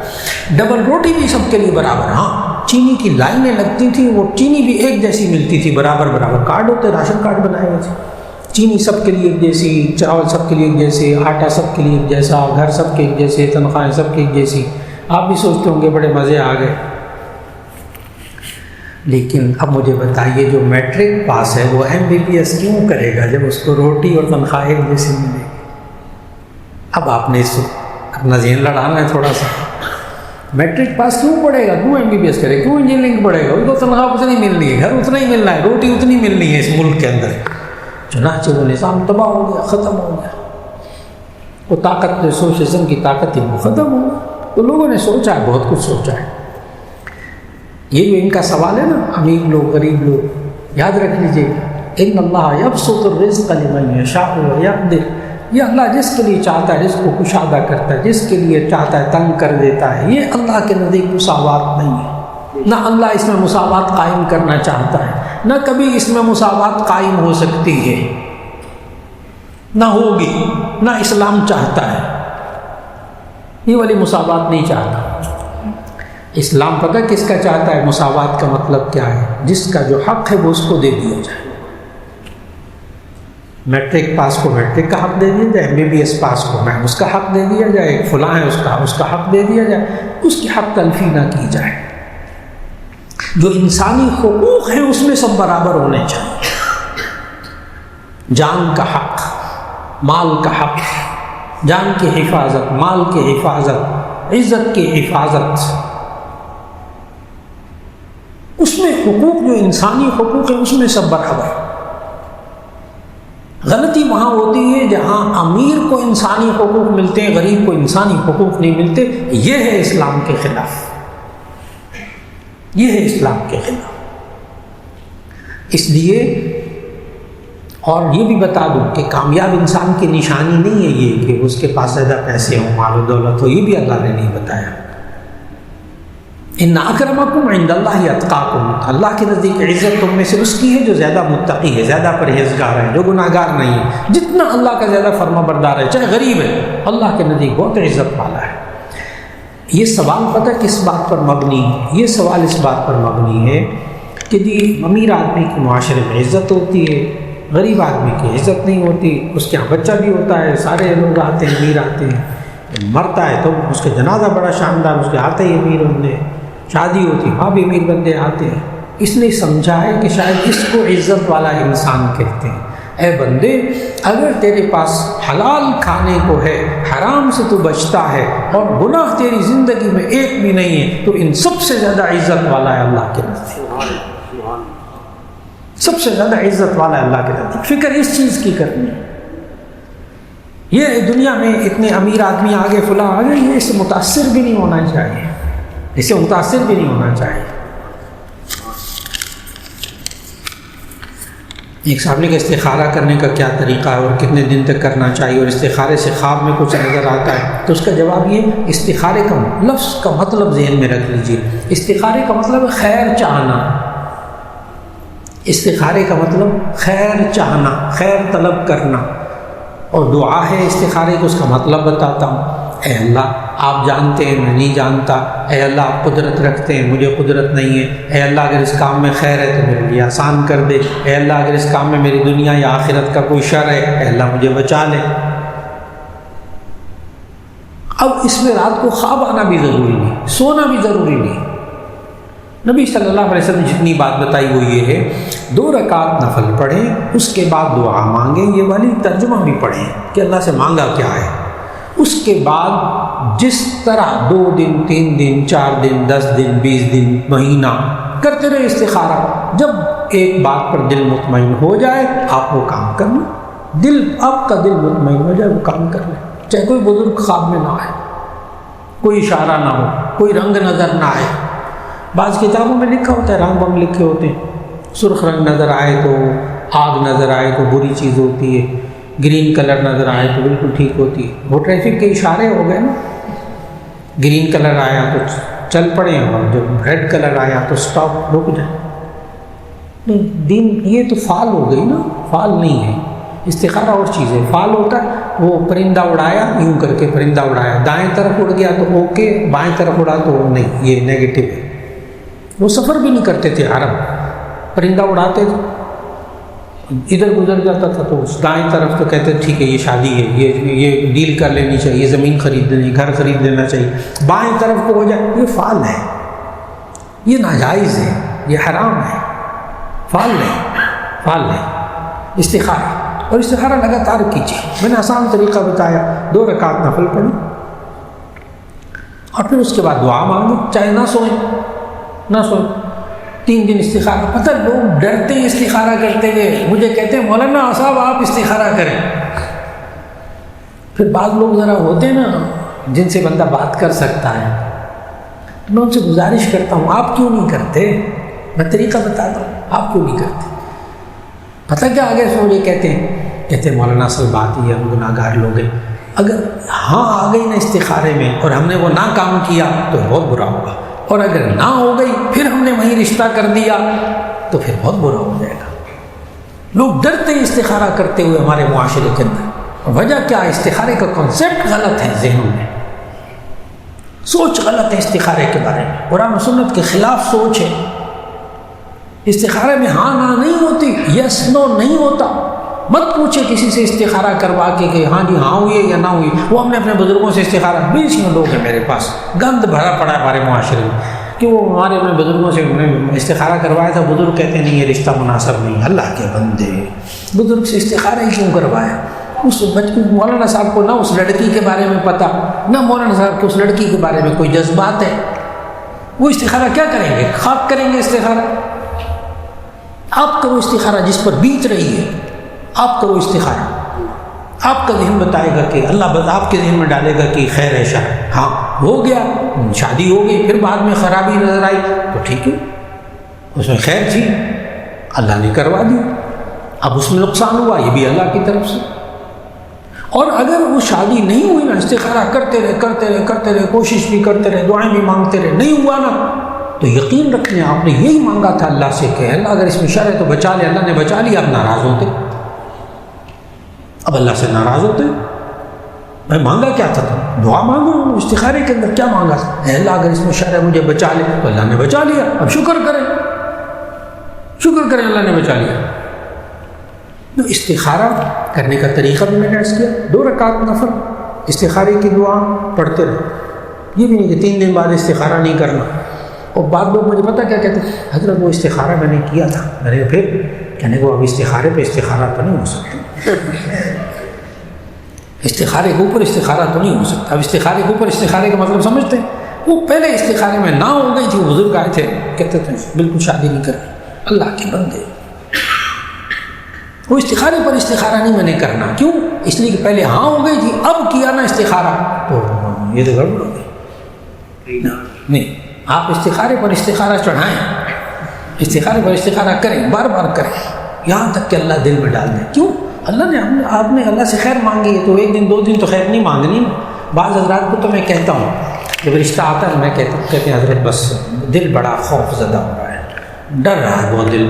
ڈبل روٹی بھی سب کے لیے برابر، ہاں چینی کی لائنیں لگتی تھیں، وہ چینی بھی ایک جیسی ملتی تھی، برابر برابر کارڈ ہوتے، راشن کارڈ بنائے ہوئے تھے، چینی سب کے لیے ایک جیسی، چاول سب کے لیے ایک جیسے، آٹا سب کے لیے ایک جیسا، گھر سب کے ایک جیسے، تنخواہیں سب کی ایک جیسی۔ آپ بھی سوچتے ہوں گے بڑے مزے آ گئے، لیکن اب مجھے بتائیے جو میٹرک پاس ہے وہ MBBS کیوں کرے گا جب اس کو روٹی اور تنخواہ ایک جیسی ملے گی؟ اب آپ نے اس اپنا ذہن لڑانا ہے تھوڑا سا، میٹرک پاس کیوں پڑھے گا، کیوں MBBS کرے، کیوں انجینئرنگ پڑھے گا؟ اس کو تنخواہ اتنی ملنی ہے، گھر اتنا ہی ملنا ہے، روٹی اتنی ملنی ہے اس ملک کے اندر۔ چنانچہ وہ نظام تباہ ہو گیا، ختم ہو گیا، وہ طاقت، سوشلزم کی طاقت ہی وہ ختم ہو گئی۔ تو لوگوں نے سوچا ہے، بہت کچھ سوچا ہے۔ یہ جو ان کا سوال ہے نا، امیر لوگ غریب لوگ، یاد رکھ لیجیے، ان اللہ یبسط الرزق لمن یشاء ویقدر، یہ اللہ جس کے لیے چاہتا ہے رزق کو کشادہ کرتا ہے، جس کے لیے چاہتا ہے تنگ کر دیتا ہے۔ یہ اللہ کے نزدیک مساوات نہیں ہے، نہ اللہ اس میں مساوات قائم کرنا چاہتا ہے، نہ کبھی اس میں مساوات قائم ہو سکتی ہے، نہ ہوگی، نہ اسلام چاہتا ہے، یہ والی مساوات نہیں چاہتا۔ اسلام پتہ کس کا چاہتا ہے؟ مساوات کا مطلب کیا ہے؟ جس کا جو حق ہے وہ اس کو دے دیا جائے۔ میٹرک پاس کو میٹرک کا حق دے دیا جائے، MBBS پاس کو اس کا حق دے دیا جائے، فلاں ہے اس کا حق دے دیا جائے، اس کی حق تلفی نہ کی جائے۔ جو انسانی حقوق ہیں اس میں سب برابر ہونے چاہیے۔ جان کا حق، مال کا حق، جان کی حفاظت، مال کی حفاظت، عزت کی حفاظت، اس میں حقوق جو انسانی حقوق ہیں اس میں سب برابر۔ غلطی وہاں ہوتی ہے جہاں امیر کو انسانی حقوق ملتے ہیں، غریب کو انسانی حقوق نہیں ملتے، یہ ہے اسلام کے خلاف، یہ ہے اسلام کے خلاف۔ اس لیے اور یہ بھی بتا دوں کہ کامیاب انسان کی نشانی نہیں ہے یہ کہ اس کے پاس زیادہ پیسے ہوں، مال و دولت ہو، یہ بھی اللہ نے نہیں بتایا۔ ان اکرمکم عند اللہ اتقاکم، اللہ کے نزدیک عزت تم میں سے اس کی ہے جو زیادہ متقی ہے، زیادہ پرہیزگار ہے، جو گناہ گار نہیں ہے۔ جتنا اللہ کا زیادہ فرما بردار ہے، چاہے غریب ہے، اللہ کے نزدیک بہت عزت والا ہے۔ یہ سوال پتہ کس بات پر مبنی ہے؟ یہ سوال اس بات پر مبنی ہے کہ جی امیر آدمی کی معاشرے میں عزت ہوتی ہے، غریب آدمی کی عزت نہیں ہوتی، اس کے یہاں بچہ بھی ہوتا ہے، سارے لوگ آتے ہیں، امیر آتے ہیں، مرتا ہے تو اس کا جنازہ بڑا شاندار، اس کے آتے ہی امیر بندے، شادی ہوتی ہے وہاں بھی امیر بندے آتے ہیں۔ اس نے سمجھا ہے کہ شاید اس کو عزت والا انسان کہتے ہیں۔ اے بندے، اگر تیرے پاس حلال کھانے کو ہے، حرام سے تو بچتا ہے، اور گناہ تیری زندگی میں ایک بھی نہیں ہے، تو ان سب سے زیادہ عزت والا ہے اللہ کے نزدیک، سب سے زیادہ عزت والا ہے اللہ کے نزدیک۔ فکر اس چیز کی کرنی ہے۔ یہ دنیا میں اتنے امیر آدمی آگے فلاں آگے، یہ اس سے متاثر بھی نہیں ہونا چاہیے، اس سے متاثر بھی نہیں ہونا چاہیے۔ ایک صاحب نے کہ استخارہ کرنے کا کیا طریقہ ہے اور کتنے دن تک کرنا چاہیے، اور استخارے سے خواب میں کچھ نظر آتا ہے، تو اس کا جواب یہ، استخارے کا لفظ کا مطلب ذہن میں رکھ لیجیے۔ استخارے کا مطلب ہے خیر چاہنا، استخارے کا مطلب خیر چاہنا، خیر طلب کرنا، اور دعا ہے استخارے کو، اس کا مطلب بتاتا ہوں۔ اے اللہ آپ جانتے ہیں میں نہیں جانتا، اے اللہ آپ قدرت رکھتے ہیں مجھے قدرت نہیں ہے، اے اللہ اگر اس کام میں خیر ہے تو میرے لیے آسان کر دے، اے اللہ اگر اس کام میں میری دنیا یا آخرت کا کوئی شر ہے، اے اللہ مجھے بچا لے۔ اب اس میں رات کو خواب آنا بھی ضروری نہیں، سونا بھی ضروری نہیں۔ نبی صلی اللہ علیہ وسلم نے جتنی بات بتائی وہ یہ ہے، 2 رکعت نفل پڑھیں، اس کے بعد دعا مانگیں، یہ والی ترجمہ بھی پڑھیں کہ اللہ سے مانگا کیا ہے، اس کے بعد جس طرح 2 دن 3 دن 4 دن 10 دن 20 دن مہینہ کرتے رہے استخارہ، جب ایک بات پر دل مطمئن ہو جائے آپ وہ کام کرنا، آپ کا دل مطمئن ہو جائے وہ کام کر لیں، چاہے کوئی بزرگ خواب میں نہ آئے، کوئی اشارہ نہ ہو، کوئی رنگ نظر نہ آئے۔ بعض کتابوں میں لکھا ہوتا ہے، رنگ بنگ لکھے ہوتے ہیں، سرخ رنگ نظر آئے تو آگ نظر آئے تو بری چیز ہوتی ہے، گرین کلر نظر آئے تو بالکل ٹھیک ہوتی ہے۔ وہ ٹریفک کے اشارے ہو گئے نا، گرین کلر آیا تو چل پڑے، اور جب ریڈ کلر آیا تو سٹاپ، رک جائیں۔ نہیں، دین یہ تو فعال ہو گئی نا، فعال نہیں ہے۔ استخارہ اور چیز ہے، فعال ہوتا ہے وہ پرندہ اڑایا، یوں کر کے پرندہ اڑایا، دائیں طرف اڑ گیا تو اوکے، بائیں طرف اڑا تو نہیں، یہ نیگیٹو ہے۔ وہ سفر بھی نہیں کرتے تھے عرب، پرندہ اڑاتے تھے، ادھر گزر جاتا تھا تو دائیں طرف تو کہتے ٹھیک ہے یہ شادی ہے، یہ ڈیل کر لینی چاہیے، زمین خرید لینی، گھر خرید لینا چاہیے، بائیں طرف کو ہو جائے، یہ فعال ہے، یہ ناجائز ہے، یہ حرام ہے، فعال نہیں، فعال نہیں۔ استخارہ، اور استخارہ لگاتار کیجیے، میں نے آسان طریقہ بتایا، 2 رکعت نفل پڑھیں اور پھر اس کے بعد دعا مانگیں، چاہے نہ سوئیں، نہ سوئیں، 3 دن استخارہ۔ پتہ لوگ ڈرتے ہیں استخارہ کرتے ہوئے، مجھے کہتے ہیں مولانا صاحب آپ استخارہ کریں۔ پھر بعض لوگ ذرا ہوتے ہیں نا جن سے بندہ بات کر سکتا ہے، میں ان سے گزارش کرتا ہوں آپ کیوں نہیں کرتے، میں طریقہ بتاتا ہوں، آپ کیوں نہیں کرتے۔ پتہ کیا آگے سے مجھے کہتے ہیں مولانا اصل بات یہ ہم گناہ گار لوگ ہیں، اگر ہاں آ گئی نا استخارے میں اور ہم نے وہ نہ کام کیا تو بہت برا ہوگا، اور اگر نہ ہو گئی پھر ہم نے وہیں رشتہ کر دیا تو پھر بہت برا ہو جائے گا۔ لوگ ڈرتے ہیں استخارہ کرتے ہوئے ہمارے معاشرے کے اندر، وجہ کیا ہے؟ استخارے کا کنسیپٹ غلط ہے، ذہنوں میں سوچ غلط ہے استخارے کے بارے میں، قرآن و سنت کے خلاف سوچ ہے۔ استخارے میں ہاں نہ نہیں ہوتی، یس نو نہیں ہوتا۔ مت پوچھے کسی سے استخارہ کروا کے کہ ہاں جی ہاں ہوئی ہے یا نہ ہوئی، وہ ہم نے اپنے بزرگوں سے استخارہ، 20 لوگ ہیں میرے پاس، گند بھرا پڑا ہے ہمارے معاشرے میں کہ وہ ہمارے اپنے بزرگوں سے استخارہ کروایا تھا، بزرگ کہتے ہیں نہیں یہ رشتہ مناسب نہیں، اللہ کے بندے بزرگ سے استخارہ ہی کیوں کروایا؟ اس مولانا صاحب کو نہ اس لڑکی کے بارے میں پتہ، نہ مولانا صاحب کو اس لڑکی کے بارے میں کوئی جذبات ہے، وہ استخارہ کیا کریں گے؟ خاک کریں گے استخارہ؟ آپ کرو استخارہ جس پر بیت رہی ہے، آپ کرو استخارہ، آپ کا ذہن بتائے گا کہ اللہ آپ کے ذہن میں ڈالے گا کہ خیر ہے شر، ہاں ہو گیا شادی ہو گئی، پھر بعد میں خرابی نظر آئی تو ٹھیک ہے، اس میں خیر تھی، اللہ نے کروا دی، اب اس میں نقصان ہوا یہ بھی اللہ کی طرف سے۔ اور اگر وہ شادی نہیں ہوئی نا، استخارہ کرتے رہے، کوشش بھی کرتے رہے، دعائیں بھی مانگتے رہے، نہیں ہوا نا، تو یقین رکھیں آپ نے یہی مانگا تھا اللہ سے کہ اللہ اگر اس میں شر ہے تو بچا لے، اللہ نے بچا لیا، اب ناراض ہوتے، اب اللہ سے ناراض ہوتے۔ میں مانگا کیا تھا؟ دعا مانگو، استخارے کے اندر کیا مانگا تھا؟ اے اللہ اگر اس میں شر ہے مجھے بچا لے، تو اللہ نے بچا لیا، اب شکر کریں۔ شکر کریں اللہ نے بچا لیا. تو استخارہ کرنے کا طریقہ بھی میں نے عرض کیا. 2 رکعت نفل استخارے کی دعا پڑھتے رہو. یہ بھی نہیں کہ 3 دن بعد استخارہ نہیں کرنا. اور بعض لوگ مجھے پتہ کیا کہتے ہیں، حضرت وہ استخارہ میں نے کیا تھا. میں نے پھر کہنے کو اب استخارے پہ استخارہ تو نہیں ہو سکتا. استخارے کے اوپر استخارہ تو نہیں ہو سکتا. اب استخارے کے اوپر استخارے کا مطلب سمجھتے ہیں؟ وہ پہلے استخارے میں نہ ہو گئی تھی، بزرگ آئے تھے کہتے تھے بالکل شادی نہیں کرنی، اللہ کے بندے. وہ استخارے پر استخارہ نہیں میں نے کرنا. کیوں؟ اس لیے کہ پہلے ہاں ہو گئی تھی، اب کیا نا استخارہ تو یہ تو گڑبڑ ہو گئی. نہیں، آپ استخارے پر استخارہ چڑھائیں، استخارے پر استخارہ کریں، بار بار کریں، یہاں تک کہ اللہ دل میں ڈال دیں. کیوں؟ اللہ نے آپ نے اللہ سے خیر مانگی ہے تو 1 دن 2 دن تو خیر نہیں مانگنی. بعض حضرات کو تو میں کہتا ہوں جب رشتہ آتا ہے میں کہتے ہیں حضرت بس دل بڑا خوف زدہ ہو رہا ہے، ڈر رہا ہے بہت دل،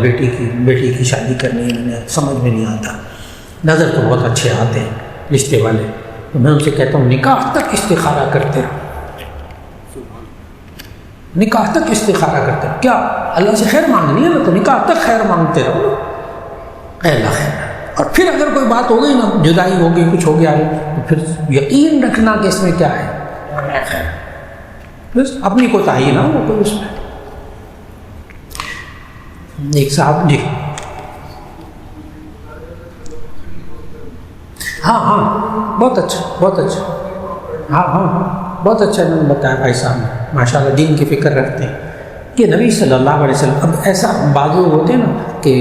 بیٹی کی شادی کرنی ہے، میں سمجھ میں نہیں آتا. نظر تو بہت اچھے آتے ہیں رشتے والے، تو میں ان سے کہتا ہوں نکاح تک استخارہ کرتے رہو، نکاح تک استخارہ کرتے رہو. کیا اللہ سے خیر مانگنی ہے نا تو نکاح تک خیر مانگتے رہو. اے اللہ خیر. اور پھر اگر کوئی بات ہو گئی نا، جدائی ہو گئی، کچھ ہو گیا تو پھر یقین رکھنا کہ اس میں کیا ہے خیر. بس اپنی کوتاہی نہ ہو کوئی اس میں. ایک صاحب جی ہاں بہت اچھا بہت اچھا ہاں بہت اچھا انہوں نے بتایا بھائی صاحب نے، ماشاء اللہ دین کی فکر رکھتے ہیں کہ نبی صلی اللہ علیہ وسلم. اب ایسا بعض لوگ ہوتے ہیں نا کہ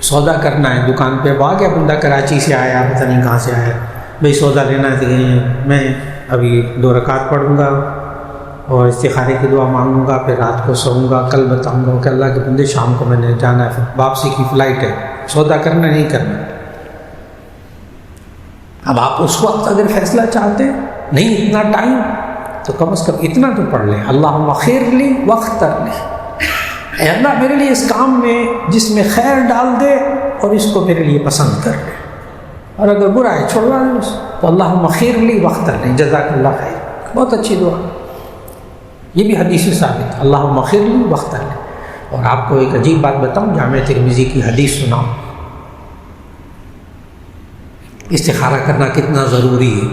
سودا کرنا ہے دکان پہ، اب آ گیا بندہ کراچی سے آیا، پتہ نہیں کہاں سے آیا، بھئی سودا لینا ہے تو میں ابھی 2 رکعت پڑھوں گا اور استخارے کی دعا مانگوں گا، پھر رات کو سوؤں گا، کل بتاؤں گا کہ اللہ کے بندے شام کو میں نے جانا ہے، واپسی کی فلائٹ ہے، سودا کرنا نہیں کرنا. اب آپ اس وقت اگر فیصلہ چاہتے ہیں نہیں اتنا ٹائم تو کم از کم اتنا تو پڑھ لیں، اللہم خیر لی واختر لی، اے اللہ میرے لیے اس کام میں جس میں خیر ڈال دے اور اس کو میرے لیے پسند کر لے، اور اگر برا ہے چھوڑوا دے اس تو اللہم خیر لی واختر لی، جزاک اللہ خیر. بہت اچھی دعا، یہ بھی حدیث سے ثابت، اللہم خیر لی واختر لی. اور آپ کو ایک عجیب بات بتاؤں، جامع ترمذی کی حدیث سناؤں. استخارہ کرنا کتنا ضروری ہے،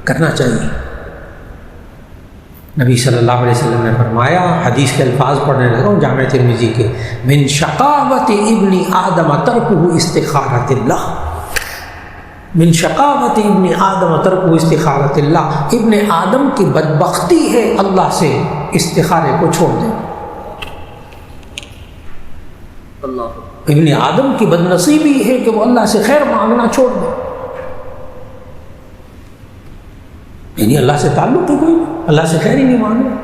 کرنا چاہیے. نبی صلی اللہ علیہ وسلم نے فرمایا، حدیث کے الفاظ پڑھنے لگا ہوں جامع ترمذی کے، من شقاوت ابن آدم ترکہ استخارۃ اللہ، من شقاوت ابن آدم ترکہ استخارۃ اللہ، ابن آدم کی بدبختی ہے اللہ سے استخارے کو چھوڑ دیں. ابن آدم کی بدنصیبی ہے کہ وہ اللہ سے خیر مانگنا چھوڑ دے. یعنی اللہ سے تعلق تو کوئی نہیں، اللہ سے خیر ہی نہیں مانگنا.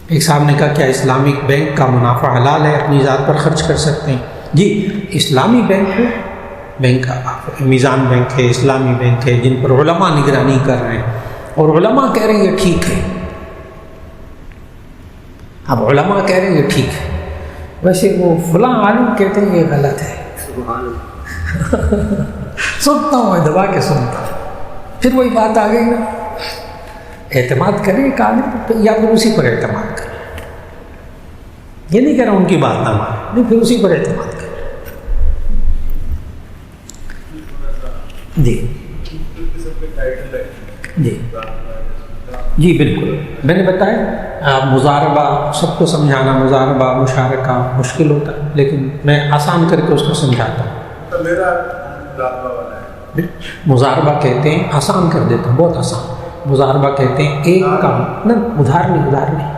ایک صاحب نے کہا کیا اسلامک بینک کا منافع حلال ہے، اپنی ذات پر خرچ کر سکتے ہیں؟ جی اسلامی بینک ہے، بینک میزان بینک ہے، اسلامی بینک ہے، جن پر علماء نگرانی کر رہے ہیں اور علماء کہہ رہے ہیں یہ ٹھیک ہے. اب علماء کہہ رہے ہیں یہ ٹھیک ہے، ویسے وہ فلاں عالم کہتے ہیں یہ غلط ہے. سنتا ہوں میں دبا کے سنتا ہوں، پھر وہی بات آ گئی نا، اعتماد کریں ایک عالم یا پھر اسی پر اعتماد کریں. یہ نہیں کہہ رہا ان کی بات نہ مانیں، نہیں پھر اسی پر اعتماد کریں. جی جی جی بالکل، میں نے بتایا مضاربہ سب کو سمجھانا، مضاربہ مشارکہ مشکل ہوتا ہے، لیکن میں آسان کر کے اس کو سمجھاتا ہوں. مضاربہ کہتے ہیں، آسان کر دیتا ہوں بہت آسان، مضاربہ کہتے ہیں ایک کا نہ ادھار نہیں،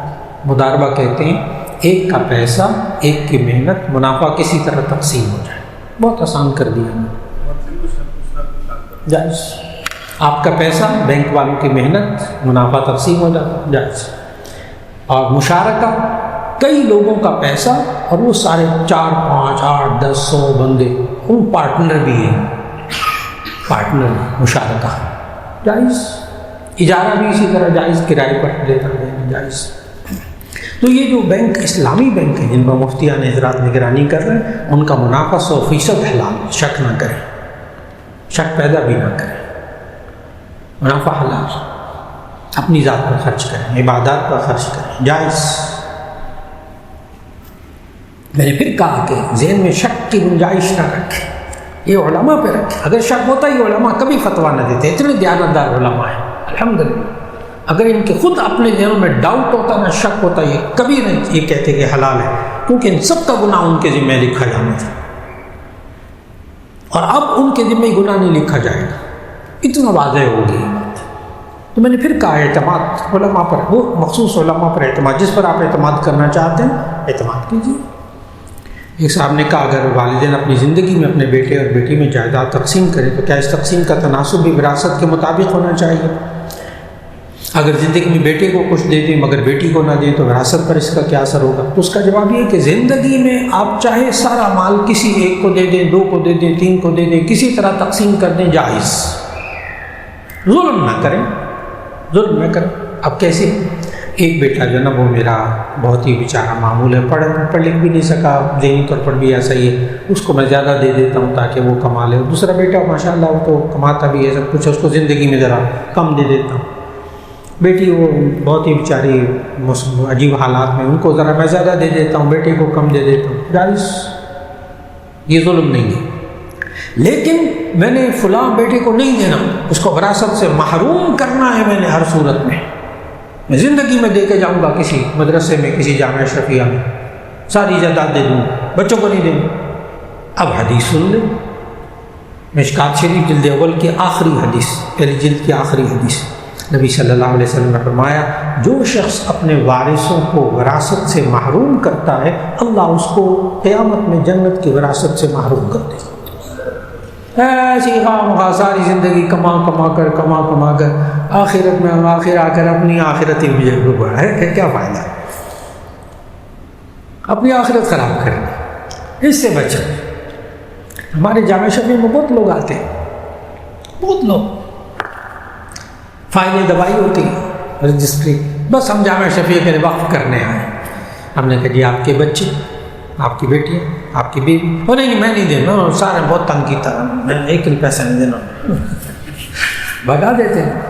مضاربہ کہتے ہیں ایک کا پیسہ ایک کی محنت منافع کسی طرح تقسیم ہو جائے. بہت آسان کر دیا میں. جائز، آپ کا پیسہ بینک والوں کی محنت منافع تقسیم ہو جاتا ہے، جائز. اور مشارکہ کئی لوگوں کا پیسہ اور وہ سارے 4 5 8 10 100 بندے ان پارٹنر بھی ہیں، پارٹنر مشارکہ جائز. اجارہ بھی اسی طرح جائز، کرائے پر لیتا دینا جائز. تو یہ جو بینک اسلامی بینک ہیں جن پر مفتیان حضرات نگرانی کر رہے ہیں، ان کا منافع 100% حلال، شک نہ کریں، شک پیدا بھی نہ کریں. منافع حلال، اپنی ذات پر خرچ کریں، عبادات پر خرچ کریں، جائز. میں نے پھر کہا کہ ذہن میں شک کی گنجائش نہ رکھے، یہ علماء پہ رکھے. اگر شک ہوتا ہی علماء کبھی فتویٰ نہ دیتے، اتنے دیانتدار علماء ہیں الحمدللہ. اگر ان کے خود اپنے ذہنوں میں ڈاؤٹ ہوتا نہ شک ہوتا، یہ کبھی نہیں یہ کہتے کہ حلال ہے، کیونکہ ان سب کا گناہ ان کے ذمہ لکھا جانا تھا، اور اب ان کے ذمہ گناہ نہیں لکھا جائے گا. اتنا واضح ہو گئی بات. تو میں نے پھر کہا اعتماد علماء پر، وہ مخصوص علماء پر اعتماد، جس پر آپ اعتماد کرنا چاہتے ہیں اعتماد کیجیے. ایک صاحب نے کہا اگر والدین اپنی زندگی میں اپنے بیٹے اور بیٹی میں جائیداد تقسیم کریں تو کیا اس تقسیم کا تناسب بھی وراثت کے مطابق ہونا چاہیے؟ اگر زندگی میں بیٹے کو کچھ دے دیں مگر بیٹی کو نہ دیں تو وراثت پر اس کا کیا اثر ہوگا؟ تو اس کا جواب یہ کہ زندگی میں آپ چاہے سارا مال کسی ایک کو دے دیں، دو کو دے دیں، تین کو دے دیں، کسی طرح تقسیم کر دیں، جائز. ظلم نہ کریں، ظلم نہ کریں. اب کیسے؟ ایک بیٹا جو نا وہ میرا بہت ہی بیچارہ معمول ہے، پڑھ لکھ بھی نہیں سکا، ذہنی طور پر بھی ایسا ہی ہے، اس کو میں زیادہ دے دیتا ہوں تاکہ وہ کما لے. دوسرا بیٹا ماشاءاللہ وہ تو کماتا بھی ہے سب کچھ، اس کو زندگی میں ذرا کم دے دیتا ہوں. بیٹی وہ بہت ہی بیچاری عجیب حالات میں، ان کو ذرا میں زیادہ دے دیتا ہوں، بیٹے کو کم دے دیتا ہوں. جائز، یہ ظلم نہیں ہے. لیکن میں نے فلاں بیٹے کو نہیں دینا، اس کو وراثت سے محروم کرنا ہے. میں نے ہر صورت میں زندگی میں دے کے جاؤں گا کسی مدرسے میں، کسی جامعہ شفیہ میں، ساری جائیداد دے دوں، بچوں کو نہیں دیں. اب حدیث سن لیں، مشکات شریف جلد اول کی آخری حدیث، پہلی جلد کی آخری حدیث. نبی صلی اللہ علیہ وسلم نے فرمایا جو شخص اپنے وارثوں کو وراثت سے محروم کرتا ہے اللہ اس کو قیامت میں جنت کی وراثت سے محروم کر دے. ایسی خواہ ساری زندگی کما کر آخرت میں آخر آ کر اپنی آخرت ہی مجھے ڈوبا ہے، کیا فائدہ؟ اپنی آخرت خراب کریں، اس سے بچیں. ہمارے جامعہ شفیع میں بہت لوگ آتے ہیں، بہت لوگ، فائلیں دبائی ہوتی ہے رجسٹری، بس ہم جامعہ شفیع کے لیے وقف کرنے آئے. ہم نے کہا جی آپ کے بچے، آپ کی بیٹی، آپ کی بیوی، وہ نہیں میں نہیں دینا، سارے بہت تنگ کیتا، میں ایک پیسہ نہیں دینا، بھگا دیتے ہیں.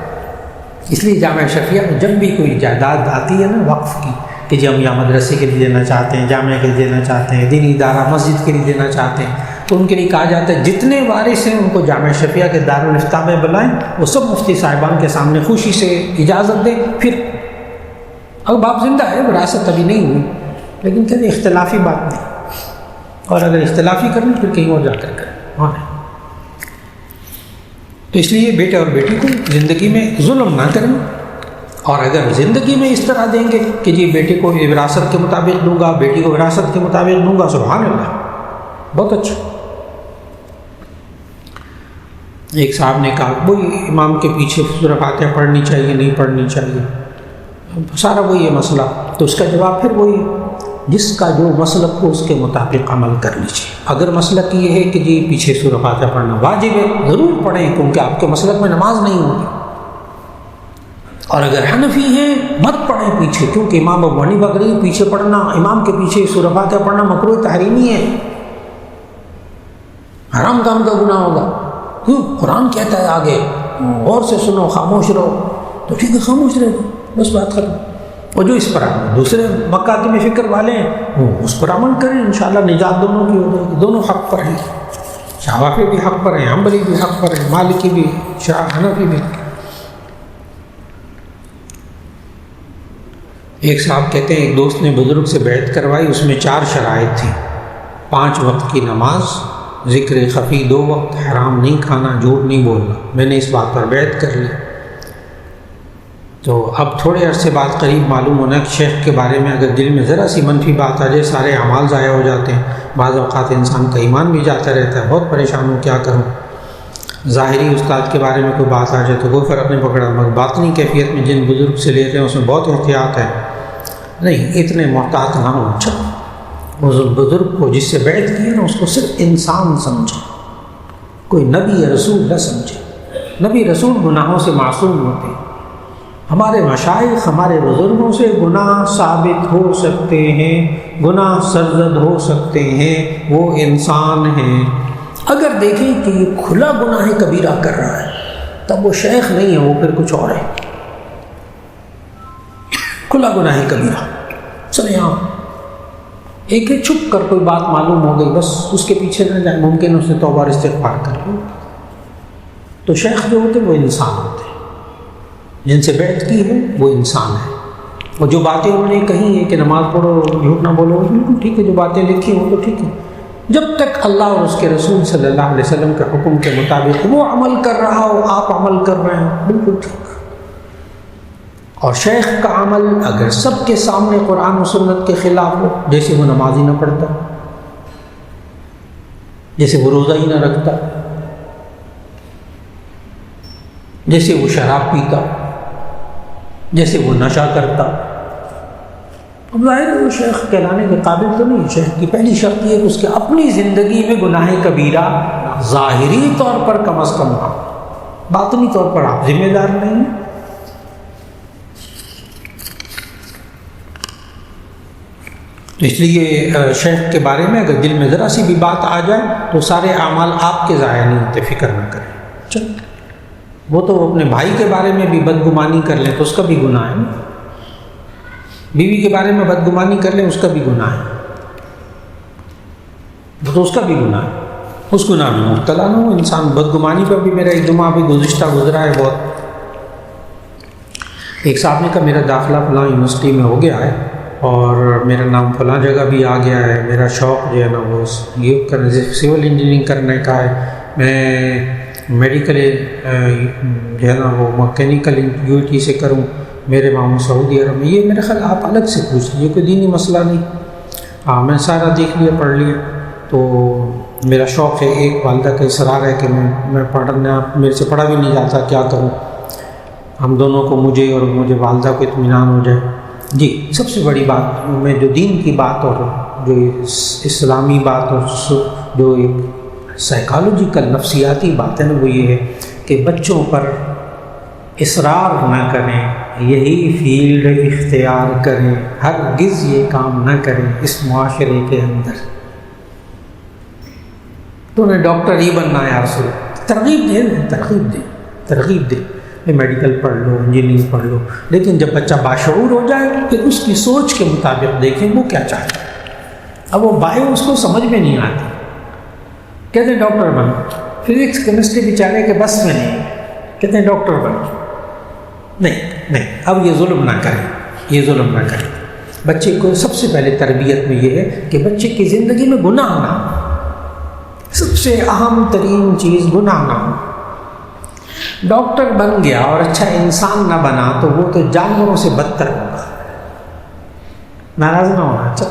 اس لیے جامعہ شفیع میں جب بھی کوئی جائیداد آتی ہے نا وقف کی کہ جی ہم یہاں مدرسے کے لیے دینا چاہتے ہیں، جامعہ کے لیے دینا چاہتے ہیں، دینی ادارہ مسجد کے لیے دینا چاہتے ہیں، تو ان کے لیے کہا جاتا ہے جتنے وارث ہیں ان کو جامعہ شفیع کے دارالافتاء میں بلائیں، وہ سب مفتی صاحبان کے سامنے خوشی سے اجازت دیں. پھر اب باپ زندہ ہے، وراثت ابھی نہیں ہوئی، لیکن کہتے ہیں اختلافی بات نہیں، اور اگر اختلافی کریں پھر کہیں اور جا کر کریں، وہاں نہیں. تو اس لیے بیٹے اور بیٹی کو زندگی میں ظلم نہ کریں، اور اگر زندگی میں اس طرح دیں گے کہ جی بیٹے کو وراثت کے مطابق دوں گا، بیٹی کو وراثت کے مطابق دوں گا، سبحان اللہ، بہت اچھا. ایک صاحب نے کہا وہی امام کے پیچھے سورہ فاتحہ پڑھنی چاہیے نہیں پڑھنی چاہیے، سارا وہی ہے مسئلہ. تو اس کا جواب پھر وہی، جس کا جو مسلک کو اس کے مطابق عمل کر لیجیے. اگر مسلک یہ ہے کہ جی پیچھے سورہ فاتحہ پڑھنا واجب ہے، ضرور پڑھیں کیونکہ آپ کے مسلک میں نماز نہیں ہوگی. اور اگر حنفی ہیں مت پڑھیں پیچھے، کیونکہ امام ابو حنیفہ بکری پیچھے پڑھنا، امام کے پیچھے سورہ فاتحہ پڑھنا مکروہ تحریمی ہے، حرام کام کا گناہ ہوگا. کیوں؟ قرآن کہتا ہے آگے غور سے سنو، خاموش رہو. تو ٹھیک ہے خاموش رہو، بس بات ختم. اور جو اس پر دوسرے مکاتب میں فکر والے ہیں وہ اس پر عمل کریں، انشاءاللہ نجات دونوں کی ہو جائے گی. دونوں حق پر ہیں، شافعی بھی حق پر ہیں، حنبلی بھی حق پر ہیں، مالکی بھی، حنفی بھی. ایک صاحب کہتے ہیں ایک دوست نے بزرگ سے بیعت کروائی، اس میں 4 شرائط تھیں: 5 وقت کی نماز، ذکر خفی 2 وقت، حرام نہیں کھانا، جھوٹ نہیں بولنا. میں نے اس بات پر بیعت کر لی. تو اب تھوڑے عرصے بعد قریب معلوم ہونا کہ شیخ کے بارے میں اگر دل میں ذرا سی منفی بات آ جائے سارے اعمال ضائع ہو جاتے ہیں، بعض اوقات انسان کا ایمان بھی جاتا رہتا ہے. بہت پریشان ہوں، کیا کروں؟ ظاہری استاد کے بارے میں کوئی بات آ جائے تو کوئی فرق نہیں پکڑا، مگر باطنی کیفیت میں جن بزرگ سے لیتے ہیں اس میں بہت احتیاط ہے. نہیں، اتنے محتاط نہ ہوں. اچھا، بزرگ کو جس سے بیعت کی ہے نا اس کو صرف انسان سمجھے، کوئی نبی یا رسول نہ سمجھے. نبی رسول گناہوں سے معصوم ہوتے ہیں. ہمارے مشائخ، ہمارے بزرگوں سے گناہ ثابت ہو سکتے ہیں، گناہ سرزد ہو سکتے ہیں، وہ انسان ہیں. اگر دیکھیں کہ یہ کھلا گناہ کبیرہ کر رہا ہے تب وہ شیخ نہیں ہے، وہ پھر کچھ اور ہے. کھلا گناہ کبیرہ، سر یہاں ایک ہے چھپ کر کوئی بات معلوم ہو گئی بس اس کے پیچھے نہ جائے، ممکن ہے اس نے توبہ اور استغفار کر لو. تو شیخ جو ہوتے ہیں وہ انسان ہوتے ہیں، جن سے بیعت کی ہے وہ انسان ہے. اور جو باتیں انہوں نے کہی ہیں کہ نماز پڑھو جھوٹ نہ بولو، بالکل ٹھیک ہے، جو باتیں لکھی ہیں وہ تو ٹھیک ہے، جب تک اللہ اور اس کے رسول صلی اللہ علیہ وسلم کے حکم کے مطابق وہ عمل کر رہا ہو، آپ عمل کر رہے ہیں، بالکل ٹھیک. اور شیخ کا عمل اگر سب کے سامنے قرآن و سنت کے خلاف ہو، جیسے وہ نماز ہی نہ پڑھتا، جیسے وہ روزہ ہی نہ رکھتا، جیسے وہ شراب پیتا، جیسے وہ نشہ کرتا، اب ظاہر ہے وہ شیخ کہلانے کے قابل تو نہیں ہے. شیخ کی پہلی شرط یہ ہے کہ اس کے اپنی زندگی میں گناہ کبیرہ ظاہری طور پر کم از کم ہو، باطنی طور پر آپ ذمہ دار نہیں ہیں. تو اس لیے شیخ کے بارے میں اگر دل میں ذرا سی بھی بات آ جائے تو سارے اعمال آپ کے ضائع نہیں ہوتے، فکر نہ کریں. چل وہ تو اپنے بھائی کے بارے میں بھی بدگمانی کر لیں تو اس کا بھی گناہ ہے، بیوی کے بارے میں بدگمانی کر لیں اس کا بھی گناہ ہے، وہ تو اس کا بھی گناہ ہے، اس گناہ میں مبتلا نہ ہو انسان. بدگمانی پر بھی میرا ایک جمعہ بھی گزشتہ گزرا ہے بہت. ایک صاحب نے کہا میرا داخلہ فلاں یونیورسٹی میں ہو گیا ہے اور میرا نام فلاں جگہ بھی آ گیا ہے، میرا شوق جو ہے نا وہ یہ کرنا سول انجینئرنگ کرنے کا ہے، میں میڈیکل جو ہے نا وہ مکینیکل یو ٹی سے کروں، میرے ماموں سعودی عرب میں. یہ میرے خیال آپ الگ سے پوچھ لیجیے، کوئی دینی مسئلہ نہیں. ہاں میں سارا دیکھ لیا، پڑھ لیا، تو میرا شوق ہے، ایک والدہ کا اصرار ہے کہ میں پڑھنا، میرے سے پڑھا بھی نہیں جاتا، کیا کروں. ہم دونوں کو، مجھے اور مجھے والدہ کو اطمینان ہو جائے. جی سب سے بڑی بات میں جو دین کی بات اور جو اسلامی بات اور جو ایک سائیکالوجیکل نفسیاتی بات ہے نا وہ یہ ہے کہ بچوں پر اصرار نہ کریں، یہی فیلڈ اختیار کریں، ہرگز یہ کام نہ کریں اس معاشرے کے اندر. تو انہیں ڈاکٹر ہی بننا ہے، رسول ترغیب دیں، ترغیب دیں، میڈیکل پڑھ لو، انجینئرنگ پڑھ لو، لیکن جب بچہ باشعور ہو جائے پھر اس کی سوچ کے مطابق دیکھیں وہ کیا چاہتا ہے. اب وہ بایو اس کو سمجھ میں نہیں آتی، کہتے ہیں ڈاکٹر بنو، فزکس کیمسٹری بیچارے کے بس میں نہیں، کہتے ہیں ڈاکٹر بنو. نہیں، اب یہ ظلم نہ کریں. بچے کو سب سے پہلے تربیت میں یہ ہے کہ بچے کی زندگی میں گناہ نہ ہو، سب سے اہم ترین چیز گناہ نہ ہو. ڈاکٹر بن گیا اور اچھا انسان نہ بنا تو وہ تو جانوروں سے بدتر ہوگا. ناراض نہ ہونا. اچھا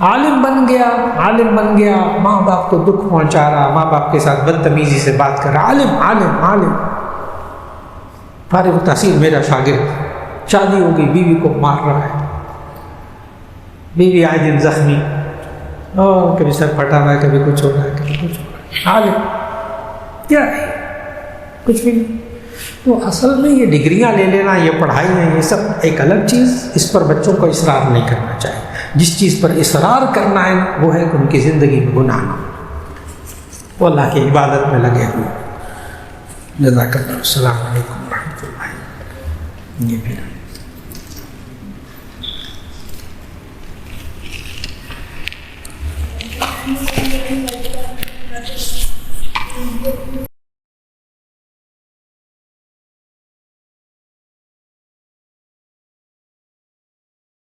عالم بن گیا، ماں باپ کو دکھ پہنچا رہا، ماں باپ کے ساتھ بدتمیزی سے بات کر رہا، عالم فارغ التحصیل میرا شاگرد، شادی ہو گئی، بیوی کو مار رہا ہے، بیوی آئے دن زخمی، کبھی سر پھٹا ہوا ہے، کبھی کچھ ہو رہا ہے، عالم کیا ہے؟ کچھ بھی نہیں. تو اصل میں یہ ڈگریاں لے لینا، یہ پڑھائی ہے، یہ سب ایک الگ چیز، اس پر بچوں کو اصرار نہیں کرنا چاہیے. جس چیز پر اصرار کرنا ہے وہ ہے کہ ان کی زندگی میں گناہ نہ ہو، وہ اللہ کی عبادت میں لگے ہوئے. جزاک اللہ. السلام علیکم ورحمۃ اللہ. یہ بھی